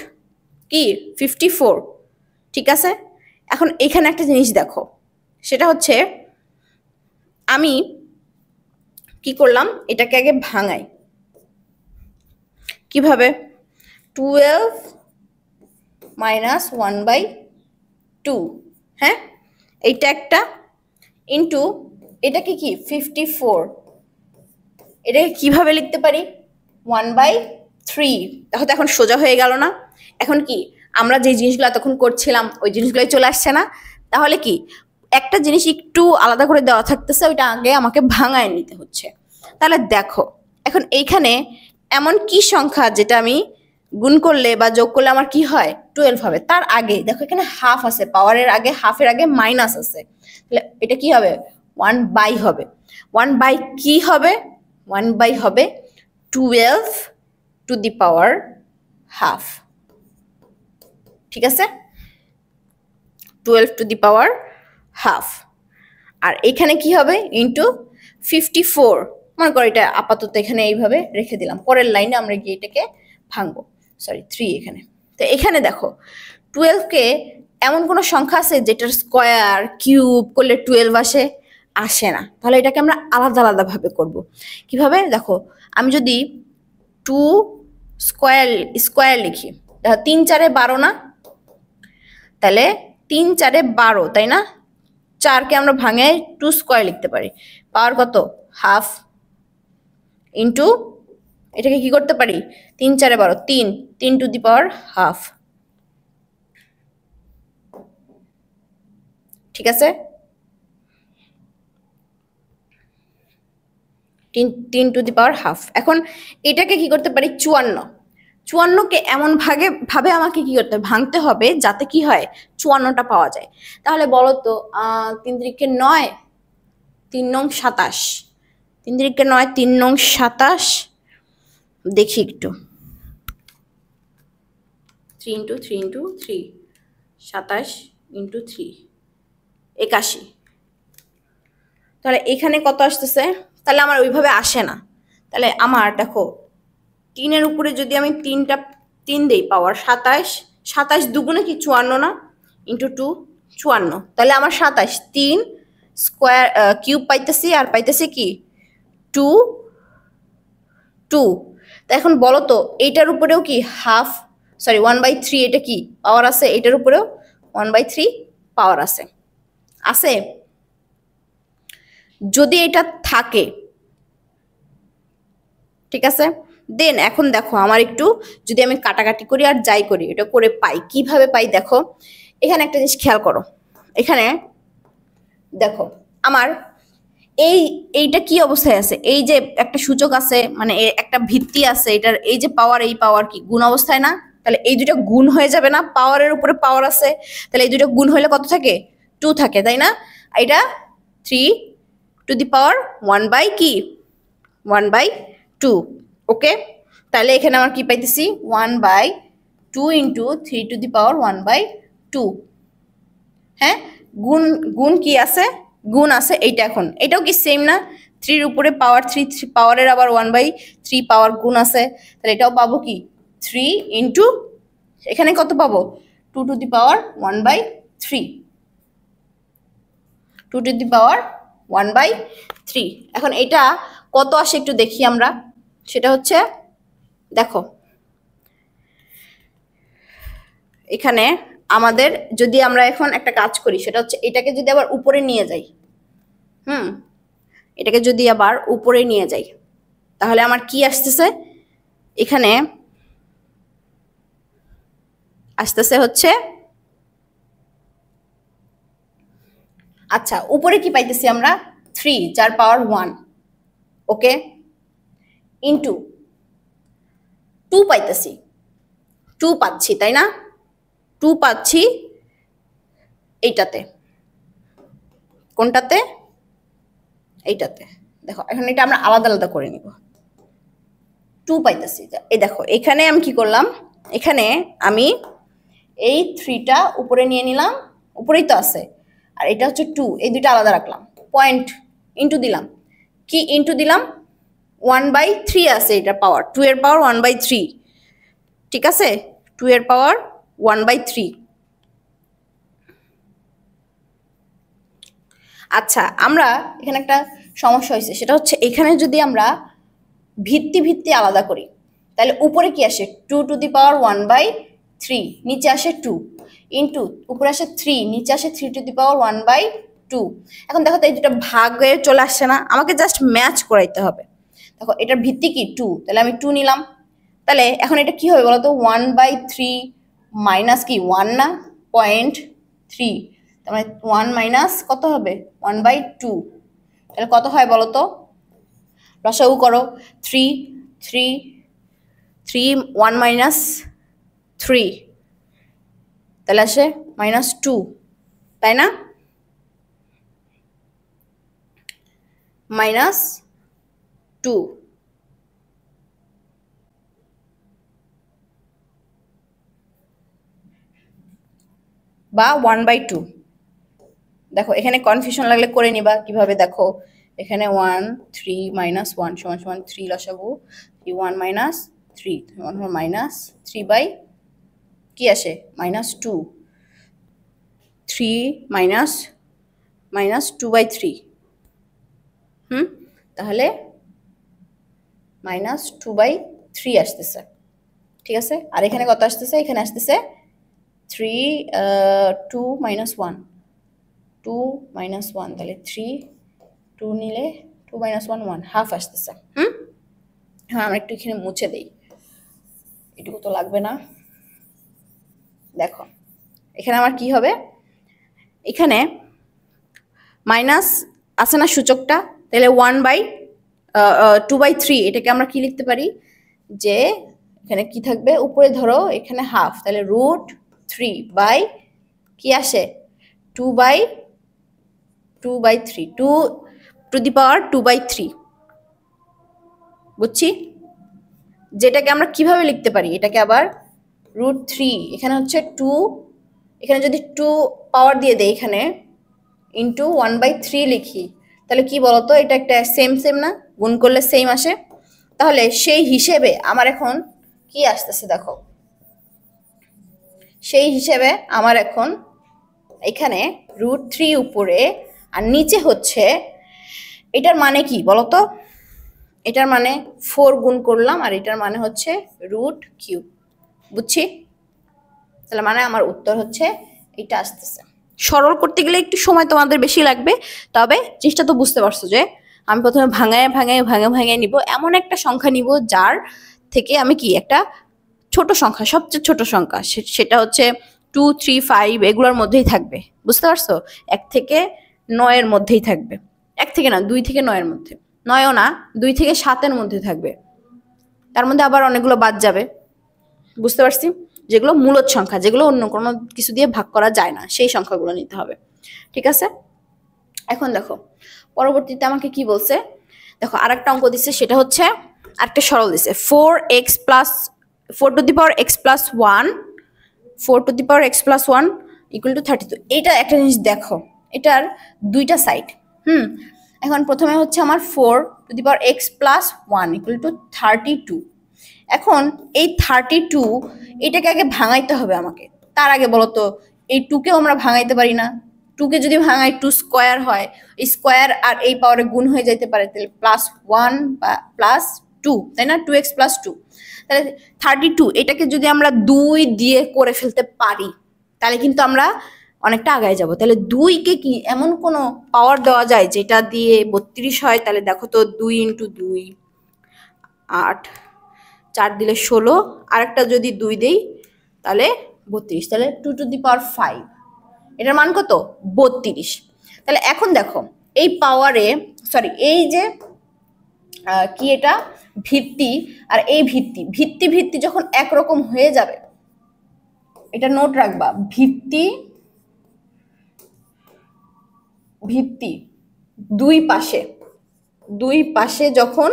A: কি 54। ঠিক আছে? এখন এখানে একটা জিনিস দেখো, সেটা হচ্ছে আমি কি করলাম, এটাকে আগে ভাঙাই। কিভাবে? 12 - 1/2, হ্যাঁ, এইটা একটা ইন্টু এটাকে কি 54, এটাকে কিভাবে লিখতে পারি? 1/3। তাহলে এখন সোজা হয়ে গেল না? এখন কি আমরা যে জিনিসগুলো এতক্ষণ করছিলাম ওই জিনিসগুলোই চলে আসছে না? তাহলে কি একটা জিনিস একটু আলাদা করে দেওয়া থাকতেছে, ওইটা আগে আমাকে ভাঙায় নিতে হচ্ছে। তাহলে দেখো এখন এইখানে এমন কি সংখ্যা যেটা আমি গুণ করলে বা যোগ করলে আমার কি হয় 12 হবে? তার আগে দেখো এখানে হাফ আছে, পাওয়ারের আগে হাফের আগে মাইনাস আছে, তাহলে এটা কি হবে 1/, হবে 1/, কি হবে 1/, হবে 12 টু দি পাওয়ার হাফ, ঠিক আছে, 12 টু দি পাওয়ার হাফ। আর এখানে কি হবে ইন্টু 54, মনে করো এটা আপাতত এখানে এইভাবে রেখে দিলাম, পরের লাইনে আমরা গিয়ে এটাকে ভাঙবো, সরি 3 এখানে। তো এখানে দেখো 12কে এমন কোনো সংখ্যা আছে যেটার স্কোয়ার কিউব করলে 12 আসে না, তাহলে এটাকে আমরা আলাদা আলাদাভাবে করব। কিভাবে দেখো, আমি যদি 2 স্কোয়ার স্কোয়ার লিখি, দেখো 3 4 12 না, তাহলে 3 4 12, তাই না, 4কে আমরা ভাঙে 2 স্কোয়ার লিখতে পারি, পাওয়ার কত হাফ, ইন্টু এটাকে কি করতে পারি 3 4 12, 3 3 টু দি পাওয়ার হাফ, ঠিক আছে, 3 টু দি পাওয়ার হাফ। এখন এটাকে কি করতে পারি 54, 54কে এমন ভাবে আমাকে কি করতে হবে, ভাঙতে হবে যাতে কি হয় 54টা পাওয়া যায়। তাহলে বলো তো 3 3 9, 3 নং 27, 3 3 9, 3 নং 27, দেখি একটু 3 ইন্টু 3 ইন্টু 3, 27 ইন্টু 3, 81। তাহলে এখানে কত আসতেছে, তাহলে আমার ওইভাবে আসে না, তাহলে আমার দেখো 3-এর উপরে যদি আমি 3 দেই পাওয়ার 27, 27 দুগুণে কি 54 না, ইন্টু 2 54, তাহলে আমার 27 3 স্কোয়ার কিউব পাইতেছি, আর পাইতেছি কি 2 2। তা এখন বলো তো এইটার উপরেও কি হাফ, সরি 1/3 এটা কি পাওয়ার আছে, এটার উপরেও 1/3 পাওয়ার আছে, আছে যদি এটা থাকে, ঠিক আছে। দেন এখন দেখো আমার একটু যদি আমি কাটাকাটি করি আর যাই করি, এটা করে পাই, কিভাবে পাই দেখো, এখানে একটা জিনিস খেয়াল করো, এখানে দেখো আমার এইটা কি অবস্থায় আছে, এই যে একটা সূচক আছে, মানে একটা ভিত্তি আছে, এটার এই যে পাওয়ার, এই পাওয়ার কি গুণ অবস্থায় না, তাহলে এই দুটো গুণ হয়ে যাবে না, পাওয়ারের উপরে পাওয়ার আছে, তাহলে এই দুটো গুণ হলে কত থাকে 2 থাকে, তাই না, এটা 3 টু দি পাওয়ার 1/2, ওকে। তাহলে এখানে আমার কি পাইতেছি 1/2 ইন্টু 3 টু দি পাওয়ার 1/2, হ্যাঁ, গুণ গুণ কি আছে, গুণ আছে এইটা, এখন এটাও কি সেম না, 3-র উপরে পাওয়ার 3, পাওয়ারের আবার 1/3 পাওয়ার গুণ আছে, তাহলে এটাও পাবো কি 3 ইন্টু এখানে কত পাবো 2 to the power 1/3, 2 to the পাওয়ার 1/3। এখন এটা কত আসে একটু দেখি আমরা, সেটা হচ্ছে দেখো এখানে আমাদের যদি আমরা এখন একটা কাজ করি, সেটা হচ্ছে এটাকে যদি আবার উপরে নিয়ে যাই, এটাকে যদি আবার উপরে নিয়ে যাই, তাহলে আমার কি আসতেছে, এখানে আসতেছে হচ্ছে, আচ্ছা উপরে কি পাইতেছি আমরা 3 যার পাওয়ার 1, ওকে, ইন্টু 2 পাইতেছি, 2 পাচ্ছি, তাই না, 2 পাচ্ছি এইটাতে, কোনটাতে, এইটাতে, দেখো এখন এটা আমরা আলাদা আলাদা করে নিব, 2 পাইতেছি, এই দেখো এখানে আমি কি করলাম, এখানে আমি এই 3টা উপরে নিয়ে নিলাম, উপরেই তো আছে, আর এটা হচ্ছে 2, এই দুইটা আলাদা রাখলাম, পয়েন্ট ইন্টু দিলাম, কি ইন্টু দিলাম 1/3 আছে, এটা পাওয়ার 2 এর পাওয়ার 1/3, ঠিক আছে, 2 এর পাওয়ার 1/3। আচ্ছা আমরা এখানে একটা সমস্যা হয়েছে, সেটা হচ্ছে এখানে যদি আমরা ভিত্তি আলাদা করি, তাহলে উপরে কি আসে 2 টু দি পাওয়ার 1/3, নিচে আসে 2, ইন্টু উপরে আসে 3, নিচে আসে 3 টু দি পাওয়ার 1/2। এখন দেখো তো এই দুটো ভাগে চলে আসছে না, আমাকে জাস্ট ম্যাচ করাইতে হবে, দেখো এটার ভিত্তি কি 2, তাহলে আমি 2 নিলাম, তাহলে এখন এটা কি হবে বলতো 1/3 মাইনাস কি 1 না 0.3, তার মানে 1 মাইনাস কত হবে 1/2, তাহলে কত হয় বলতো, লসাগু করো, 3 3 3 1 মাইনাস 3, তাহলে আসে -2, তাই না, -2, বা 1/2। দেখো এখানে কনফিউশন লাগলে করে নিবা কিভাবে, দেখো এখানে 1 3 -1 সমান সমান 3 লসাগু 1 -3 মাইনাস 3 বাই কি আসে -2 3 -2/3 তাহলে -2/3 আসতেছে, ঠিক আছে। আর এখানে কত আসতেছে, এখানে আসতেছে 3 2 -1 2 -1 তাহলে 3 2 নিলে 2 -1 1 হাফ আসতেছে। হ্যাঁ আমরা একটু এখানে মুছে দেই, এটুকু তো লাগবে না। দেখো এখানে আমার কি হবে, এখানে মাইনাস আছে না সূচকটা, তাহলে 2/3 এটাকে আমরা কি লিখতে পারি, যে এখানে কি থাকবে উপরে ধরো এখানে হাফ, তাহলে √3 বাই কি আসে 2/3 2 টু দি পাওয়ার 2/3, বুঝছি। যেটাকে আমরা কিভাবে লিখতে পারি, এটাকে আবার √3 এখানে হচ্ছে 2, এখানে যদি 2 পাওয়ার দিয়ে দেয় এখানে ইন্টু 1/3 লিখি, তাহলে কি বলতো এটা একটা সেম না, গুণ করলে সেম আসে। তাহলে সেই হিসেবে আমার এখন কি আসতেছে দেখো, সেই হিসেবে আমার এখন এখানে √3 উপরে আর নিচে হচ্ছে, এটার মানে কি বলতো, এটার মানে 4 গুণ করলাম আর এটার মানে হচ্ছে √3, বুঝছি। তাহলে মানে আমার উত্তর হচ্ছে এটা আসতেছে। সরল করতে গেলে একটু সময় তোমাদের বেশি লাগবে, তবে জিনিসটা তো বুঝতে পারছো যে আমি প্রথমে ভাঙায় নিব, এমন একটা সংখ্যা নিব যার থেকে আমি কি একটা ছোট সংখ্যা, সবচেয়ে ছোট সংখ্যা সেটা হচ্ছে 2 3 5 এগুলোর মধ্যেই থাকবে, বুঝতে পারছো। 1 থেকে 9 মধ্যেই থাকবে, 1 থেকে না 2 থেকে 9 মধ্যে, 9ও না 2 থেকে 7 মধ্যে থাকবে, তার মধ্যে আবার অনেকগুলো বাদ যাবে, বুঝতে পারছি। যেগুলো মূলদ সংখ্যা, যেগুলো অন্য কোনো কিছু দিয়ে ভাগ করা যায় না, সেই সংখ্যাগুলো নিতে হবে, ঠিক আছে। এখন দেখো পরবর্তীতে আমাকে কি বলছে, দেখো আরেকটা অঙ্ক দিচ্ছে, সেটা হচ্ছে আরেকটা সরল দিচ্ছে 4x plus 4 two the power x plus 1 4 two the power x plus 1 equal to 32। এটা একটা জিনিস দেখো, এটার দুইটা সাইড। এখন প্রথমে হচ্ছে আমার 4 two the power x plus 1 equal to 32। এখন এই 32 এটাকে আগে ভাঙাইতে হবে আমাকে। তার আগে বলো তো এই 2কেও আমরা ভাঙাইতে পারি না, 2কে যদি ভাঙাই 2 স্কোয়ার হয়, এই স্কোয়ার আর এই পাওয়ারে গুণ হয়ে যেতে পারে, তাহলে +1 বা +2, তাই না, 2x + 2, তাহলে 32 এটাকে যদি আমরা 2 দিয়ে করে ফেলতে পারি তাহলে কিন্তু আমরা অনেকটা আগায় যাব। তাহলে 2কে কি এমন কোনো পাওয়ার দেওয়া যায় যেটা দিয়ে 32 হয়, তাহলে দেখো তো 2 × 2 8, 4 দিলে 16, আরেকটা যদি 2 দেই তাহলে 32, তাহলে 2 টু দি পাওয়ার 5, এটার মান কত 32। তাহলে এখন দেখো এই পাওয়ারে সরি এই যে কি এটা ভিত্তি, আর এই ভিত্তি যখন একরকম হয়ে যাবে, এটা নোট রাখবা, ভিত্তি দুই পাশে যখন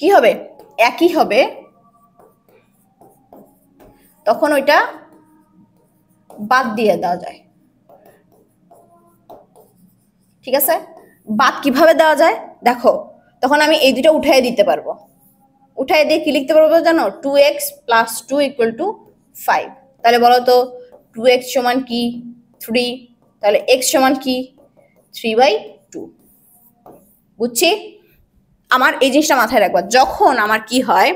A: কি হবে একই হবে, তখন ওইটা বাদ দিয়ে দেওয়া যায়, ঠিক আছে। বাদ কিভাবে দেওয়া যায় দেখো, তখন আমি এই দুটো উঠাই দিতে পারবো, উঠাই দিয়ে কি লিখতে পারবো জানো, 2x + 2 = 5। তাহলে বলো তো 2x সমান কি 3, তাহলে x সমান কি 3/2, বুঝছি। আমার এই জিনিসটা মাথায় রাখবা, যখন আমার কি হয়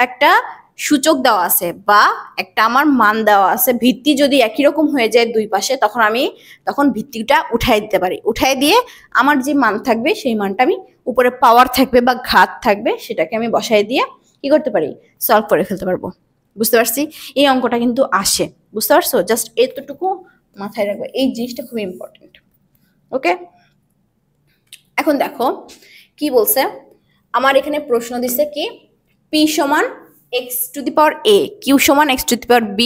A: একটা সূচক দেওয়া আছে বা একটা আমার মান দেওয়া আছে, ভিত্তি যদি একই রকম হয়ে যায় দুই পাশে, তখন ভিত্তিটা উঠাই দিতে পারি, উঠাই দিয়ে আমার যে মান থাকবে সেই মানটা আমি উপরে পাওয়ার থাকবে বা ঘাত থাকবে সেটাকে আমি বসাই দিয়ে কি করতে পারি, সলভ করে ফেলতে পারবো, বুঝতে পারছি। এই অঙ্কটা কিন্তু আসে, বুঝতে পারছো, জাস্ট এতটুকু মাথায় রাখবে, এই জিনিসটা খুব ইম্পর্টেন্ট, ওকে। এখন দেখো কি বলছে, আমার এখানে প্রশ্ন দিচ্ছে কি p সমান x two the power a, q সমান x two the power b,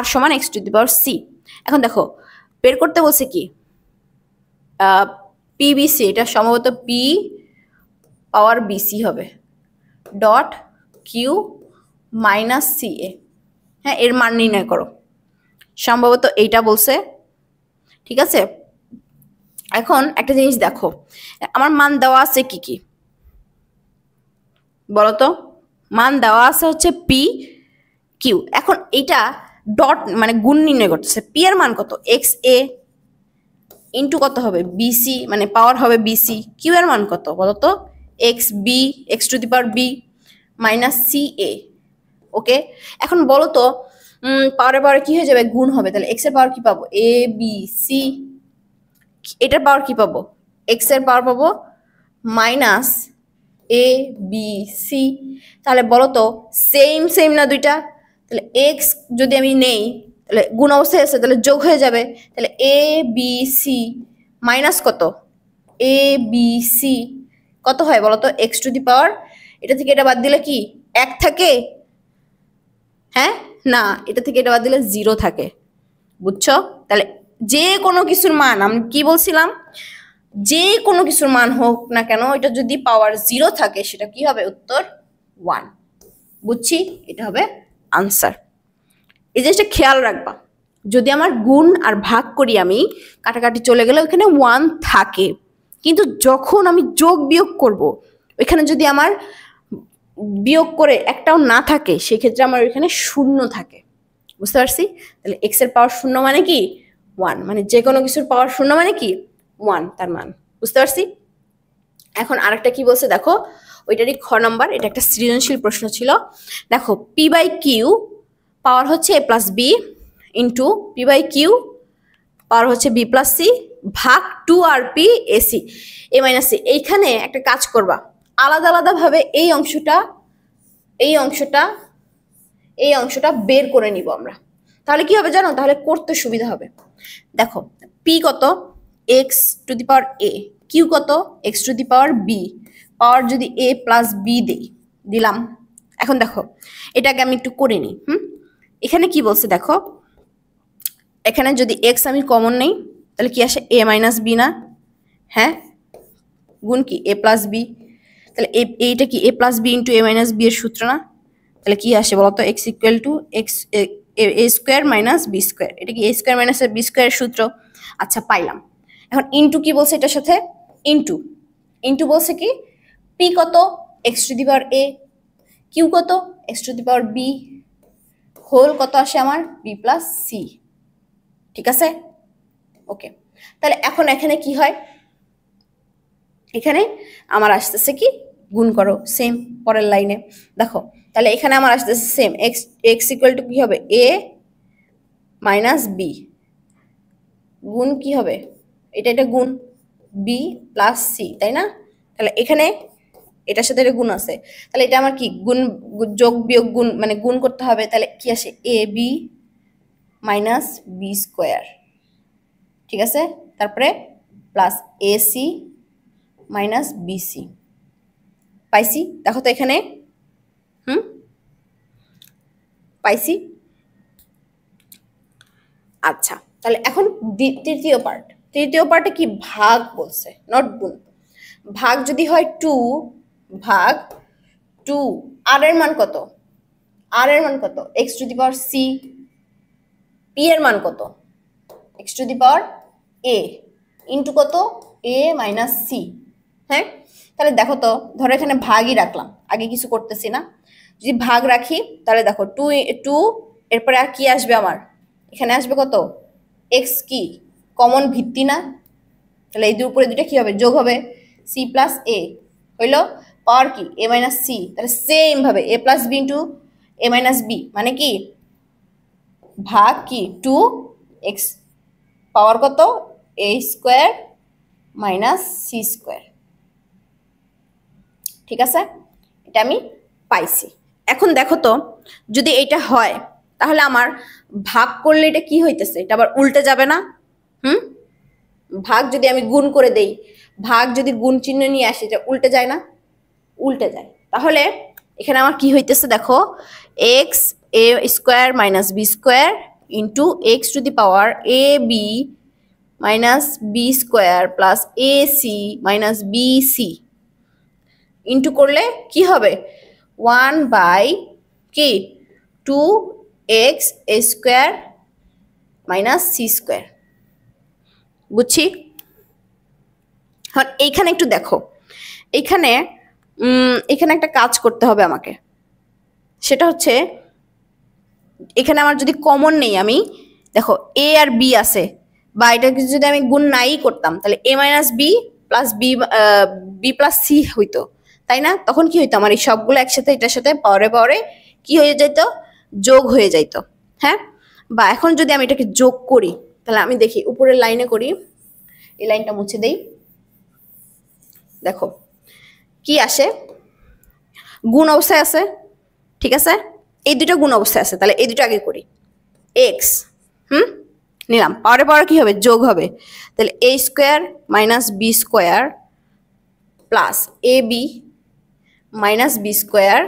A: r সমান x two the power c। এখন দেখো বের করতে বলছে কি pbc, এটা সম্ভবত p পাওয়ার bc হবে, ডট q মাইনাস ca, হ্যাঁ, এর মান নির্ণয় করো। সম্ভবত এইটা বলছে, ঠিক আছে। এখন একটা জিনিস দেখো, আমার মান দেওয়া আছে কি কি বলতো? মান দেওয়া আছে হচ্ছে পি কিউ। এখন এইটা ডট মানে গুণ নির্ণয় করতেছে। পি এর মান কত? এক্স এ ইন্টু কত হবে? বিসি, মানে পাওয়ার হবে বিসি। কিউ এর মান কত বলতো? X B, x to the power B minus C A. Okay, এখন বলো তো পাওয়ারের পাওয়ারে কি হয়ে যাবে? গুণ হবে। তাহলে এক্স এর পাওয়ার কি পাবো? A B C. এটার পাওয়ার কি পাবো? এক্স এর পাওয়ার পাবো মাইনাস এ বি সি। তাহলে বলো তো সেম সেম না দুইটা? তাহলে এক্স যদি আমি নেই তাহলে গুণ অবস্থায় আছে, তাহলে যোগ হয়ে যাবে। তাহলে এ বি সি মাইনাস কত? এ বি সি কত হয় বলো তো? এক্স টু দি পাওয়ার, এটা থেকে এটা বাদ দিলে কি এক থাকে? হ্যাঁ না, এটা থেকে এটা বাদ দিলে 0 থাকে। বুঝছো? তাহলে যে কোনো কিছুর মান, আমি কি বলছিলাম, যে কোনো কিছুর মান হোক না কেন, এটা যদি পাওয়ার 0 থাকে সেটা কি হবে? উত্তর 1। বুঝছি? এটা হবে আনসার। এই জিনিসটা খেয়াল রাখবা, যদি আমার গুণ আর ভাগ করি আমি, কাটাকাটি চলে গেলে ওইখানে 1 থাকে, কিন্তু যখন আমি যোগ বিয়োগ করব ওইখানে যদি আমার বিয়োগ করে একটাও না থাকে, সেক্ষেত্রে আমার ওইখানে 0 থাকে। বুঝতে পারছি? তাহলে এক্স এর পাওয়ার 0 মানে কি? 1। মানে যে কোনো কিছুর পাওয়ার 0 মানে কি? 1 তার মান। বুঝতে পারছি? এখন আরেকটা কি বলছে দেখো, ওইটারই খ নাম্বার, এটা একটা সৃজনশীল প্রশ্ন ছিল। দেখো পি বাই কিউ পাওয়ার হচ্ছে A plus B into P by Q power হচ্ছে বি প্লাস সি ভাগ 2 আর P AC A minus C. এইখানে একটা কাজ করবা, আলাদা আলাদাভাবে এই অংশটা এই অংশটা এই অংশটা বের করে নিব আমরা। তাহলে কি হবে জানো? তাহলে করতে সুবিধা হবে। দেখো পি কত? X to the power A. Q কত? X to the power B. Power যদি এ প্লাস বি দিলাম। এখন দেখো এটাকে আমি একটু করে নিই। এখানে কি বলছে দেখো, এখানে যদি এক্স আমি কমন নেই তাহলে কি আসে? এ মাইনাস বি না? হ্যাঁ, গুণ কি এ প্লাস বি। তাহলে এইটা কি A plus B into A minus B এর সূত্র না? তাহলে কি আসে বলতো? X equal to X A square minus B square. এটা কি এ স্কোয়ার মাইনাস বি স্কোয়ারের সূত্র? আচ্ছা, পাইলাম। এখন ইন্টু কি বলছে এটার সাথে? ইন্টু ইন্টু বলছে কি পি কত? X to the power A. Q কত? X to the power B whole কত আসে আমার? B plus C. ঠিক আছে? ওকে, তাহলে এখন এখানে কি হয়? এখানে আমার আসতেছে কি গুণ করো, সেম পরের লাইনে দেখো। তাহলে এখানে আমার আসতেছে same x x equal two কি হবে? এ মাইনাস বি গুণ কি হবে? এটা এটা গুণ বি প্লাস সি, তাই না? তাহলে এখানে এটার সাথে এটা গুণ আছে, তাহলে এটা আমার কি গুণ যোগ বিয়োগ গুণ মানে গুণ করতে হবে। তাহলে কি আসে? A B minus B square. ঠিক আছে, তারপরে plus A C minus BC. পাইছি? দেখো তো এখানে পাইছি। আচ্ছা, তাহলে এখন তৃতীয় পার্টে কি ভাগ বলছে, নট গুণ। ভাগ যদি হয় 2 ভাগ 2, আর এর মান কত? আর এর মান কত? X to the power C. P এর মান কত? X to the power A into কত? A minus C. হ্যাঁ, তাহলে দেখো তো, ধরো এখানে ভাগই রাখলাম, আগে কিছু করতেছি না। যদি ভাগ রাখি তাহলে দেখো 2 এরপরে আর কি আসবে আমার? এখানে আসবে কত? এক্স কি কমন ভিত্তি না? তাহলে এই দুই উপরে দুইটা কি হবে? যোগ হবে। সি প্লাস এ হইল পাওয়ার কি? এ মাইনাস সি। তাহলে সেম ভাবে এ plus B into A minus B মানে কি ভাগ কি 2 এক্স পাওয়ার কত? এ স্কোয়ার মাইনাস সি স্কোয়ার। ঠিক আছে, এটা আমি পাইছি। এখন দেখো তো, যদি এটা হয় তাহলে আমার ভাগ করলে এটা কি হইতেছে? এটা আবার উল্টে যাবে না? ভাগ যদি আমি গুণ করে দেই, ভাগ যদি গুণ চিহ্ন নিয়ে আসে, এটা উল্টে যায় না? উল্টে যায়। তাহলে এখানে আমার কি হইতেছে দেখো, X A square minus B square into X to the power A B minus B square plus A C minus B C into করলে কি হবে? 1 বাই কি 2 X A square minus C square. বুঝছি? এখন এইখানে একটু দেখো, এইখানে এখানে একটা কাজ করতে হবে আমাকে, সেটা হচ্ছে এখানে আমার যদি কমন নেই, আমি দেখো এ আর বি আছে, বা এটাকে যদি আমি গুণ নাই করতাম তাহলে A minus B plus B B plus C হইতো, তাই না? তখন কি হইতো, আমার এই সবগুলো একসাথে এটার সাথে পাওয়ারে পাওয়ারে কি হয়ে যাইতো, যোগ হয়ে যাইতো। হ্যাঁ, বা এখন যদি আমি এটাকে যোগ করি, তাহলে আমি দেখি উপরের লাইনে করি, এই লাইনটা মুছে দেই। দেখো কি আসে, গুণ অবস্থায় আছে, ঠিক আছে? এই দুটো গুণ অবস্থায় আছে, তাহলে এই দুটো আগে করি। এক্স নিলাম, পাওয়ারে পাওয়ারে কি হবে, যোগ হবে। তাহলে A square minus B square plus A B minus B square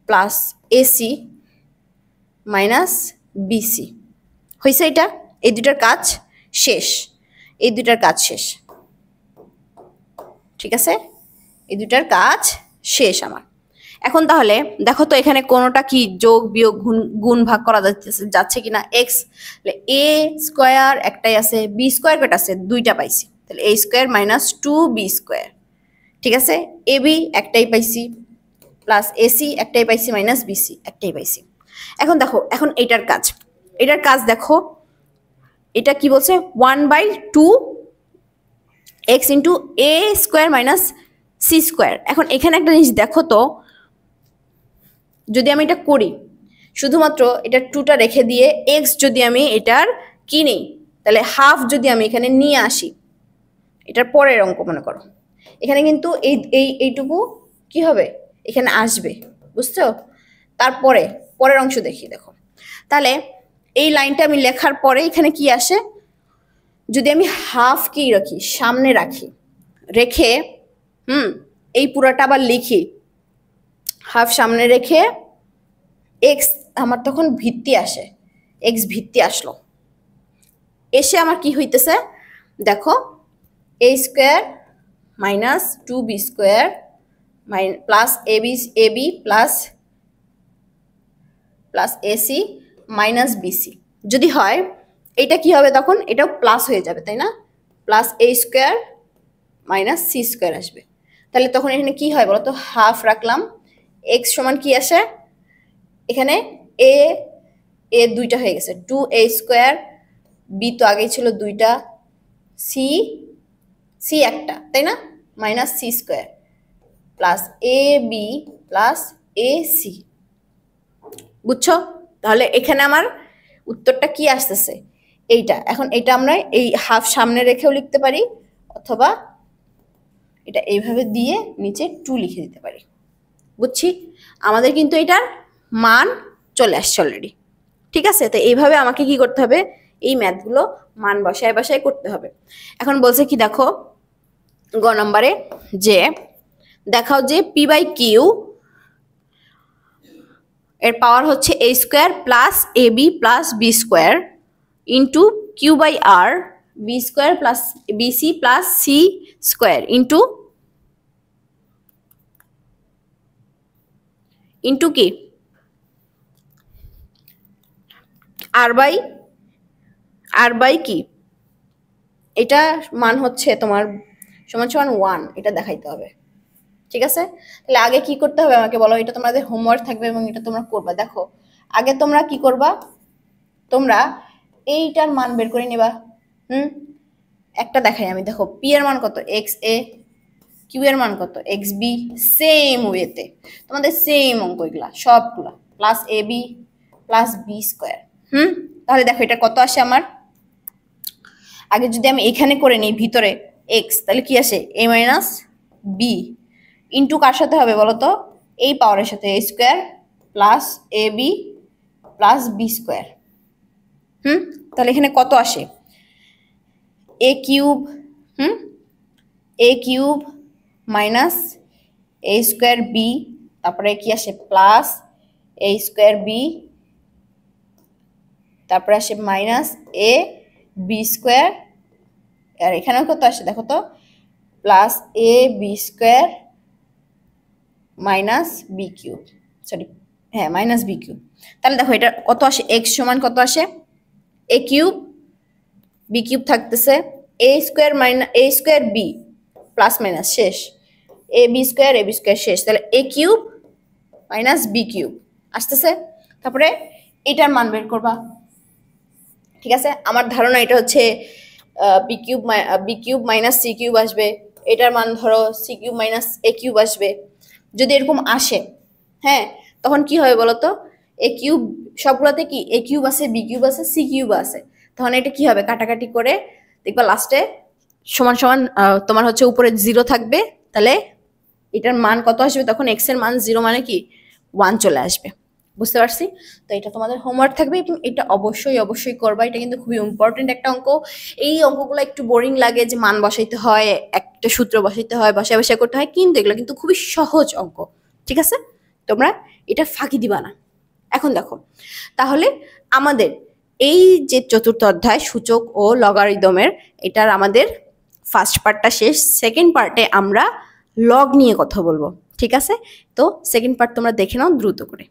A: plus AC minus BC হয়েছে। এটা এই দুটার কাজ শেষ, এই দুটার কাজ শেষ, ঠিক আছে? এই দুটার কাজ শেষ আমার। এখন তাহলে দেখো তো এখানে কোনোটা কি যোগ বিয়োগ গুণ ভাগ করা যাচ্ছে কিনা। এক্স এ স্কোয়ার একটাই আছে, বি স্কোয়ার কয়টা আছে, দুইটা পাইছি, তাহলে A square minus 2b square, ঠিক আছে? এ বি একটাই পাইছি প্লাস এসি একটাই পাইছি মাইনাস বিসি একটাই পাইছি। এখন দেখো, এখন এটার কাজ, এটার কাজ দেখো, এটা কি বলছে, 1/2 এক্স ইন্টু এ স্কোয়ার মাইনাস সি স্কোয়ার। এখন এখানে একটা জিনিস দেখো তো, যদি আমি এটা করি, শুধুমাত্র এটা 2টা রেখে দিয়ে এক্স যদি আমি এটার কি নেই, তাহলে হাফ যদি আমি এখানে নিয়ে আসি, এটার পরের অঙ্ক মনে করো, এখানে কিন্তু এইটুকু কি হবে, এখানে আসবে, বুঝছো? তারপরে পরের অংশ দেখি, দেখো তাহলে এই লাইনটা আমি লেখার পরে এখানে কি আসে, যদি আমি হাফ কি রাখি, সামনে রাখি, রেখে এই পুরাটা আবার লিখি, হাফ সামনে রেখে এক্স আমার তখন ভিত্তি আসে, এক্স ভিত্তি আসলো, এসে আমার কি হইতেছে দেখো, A square minus 2b square plus AB plus plus AC minus BC যদি হয়, এটা কি হবে তখন, এটাও প্লাস হয়ে যাবে, তাই না? Plus A square minus C square আসবে। তাহলে তখন এখানে কি হয় বলো তো, হাফ রাখলাম, এক্স সমান কি আসে, এখানে এ এ দুইটা হয়ে গেছে, 2a স্কোয়ার, বি তো আগেই ছিল দুইটা, সি সি একটা, তাই না? Minus C square plus A B plus A C. বুঝছো? তাহলে এখানে আমার উত্তরটা কি আসতেছে, এইটা। এখন এটা আমরা এই হাফ সামনে রেখেও লিখতে পারি, অথবা এটা এইভাবে দিয়ে নিচে 2 লিখে দিতে পারি। বুঝছি? আমাদের কিন্তু এটার মান চলে আসছে অলরেডি, ঠিক আছে? তো এইভাবে আমাকে কি করতে হবে, এই ম্যাথগুলো মান বসায় বসায় করতে হবে। এখন বলছে কি দেখো, গ নম্বরে যে দেখাও যে পি বাই কিউ এর পাওয়ার হচ্ছে A square plus A B plus B square into Q by R B square plus BC plus C square into into কি আর বাই কি, এটা মান হচ্ছে তোমার সমান সমান 1, এটা দেখাইতে হবে, ঠিক আছে? তাহলে আগে কি করতে হবে আমাকে বলো, এটা তোমাদের হোমওয়ার্ক থাকবে এবং এটা তোমরা করবা। দেখো আগে তোমরা কি করবা, তোমরা এইটার মান বের করে নিবা। একটা দেখাই আমি, দেখো পি এর মান কত, এক্স এ, কিউ এর মান কত, এক্স বি, সেম ওয়েতে তোমাদের সেম অঙ্ক এগুলা সবগুলা, plus A B plus B square. তাহলে দেখো এটা কত আসে আমার, আগে যদি আমি এখানে করে নিই ভিতরে এক্স, তাহলে কি আসে, এ মাইনাস বি ইন্টু কার সাথে হবে বলো তো, এই পাওয়ারের সাথে, A square plus A B plus B square. তাহলে এখানে কত আসে, A cube A cube minus A square B, তারপরে কি আসে প্লাস এ স্কোয়ার বি, তারপরে আসে মাইনাস এ বি স্কোয়ার, আর এখানেও কত আসে দেখো তো, plus A B square minus B cube, sorry হ্যাঁ মাইনাস বি কিউব। তাহলে দেখো এটা কত আসে, এক্স সমান কত আসে, এ কিউব বি কিউব থাকতেছে, এ square minus A square B plus minus শেষ, এ বি স্কোয়ার শেষ, তাহলে এ কিউব মাইনাস বি কিউব আসতেছে। তারপরে এটার মান বের করবা, ঠিক আছে। আমার ধারণা এটা হচ্ছে B cube minus C cube আসবে, এটার মান ধরো C cube minus A cube আসবে। যদি এরকম আসে, হ্যাঁ, তখন কি হবে বলো তো, এ কিউব সবগুলোতে কি এ কিউব আছে, বি কিউব আছে, সি কিউব আছে, তখন এটা কি হবে, কাটাকাটি করে দেখবা লাস্টে সমান সমান তোমার হচ্ছে উপরে 0 থাকবে, তাহলে এটার মান কত আসবে, তখন এক্স এর মান 0 মানে কি 1 চলে আসবে। বুঝতে পারছি? তো এটা তোমাদের হোমওয়ার্ক থাকবে এবং এটা অবশ্যই অবশ্যই করবা, এটা কিন্তু খুবই ইম্পর্টেন্ট একটা অঙ্ক। এই অঙ্কগুলো একটু বোরিং লাগে যে মান বসাইতে হয়, একটা সূত্র বসাইতে হয়, বসায় বসায় করতে হয়, কিন্তু এগুলো কিন্তু খুবই সহজ অঙ্ক, ঠিক আছে। তোমরা এটা ফাঁকি দিবা না। এখন দেখো তাহলে আমাদের এই যে চতুর্থ অধ্যায় সূচক ও লগারিদমের, এটার আমাদের ফার্স্ট পার্টটা শেষ। সেকেন্ড পার্টে আমরা লগ নিয়ে কথা বলবো, ঠিক আছে। তো সেকেন্ড পার্ট তোমরা দেখে নাও দ্রুত করে।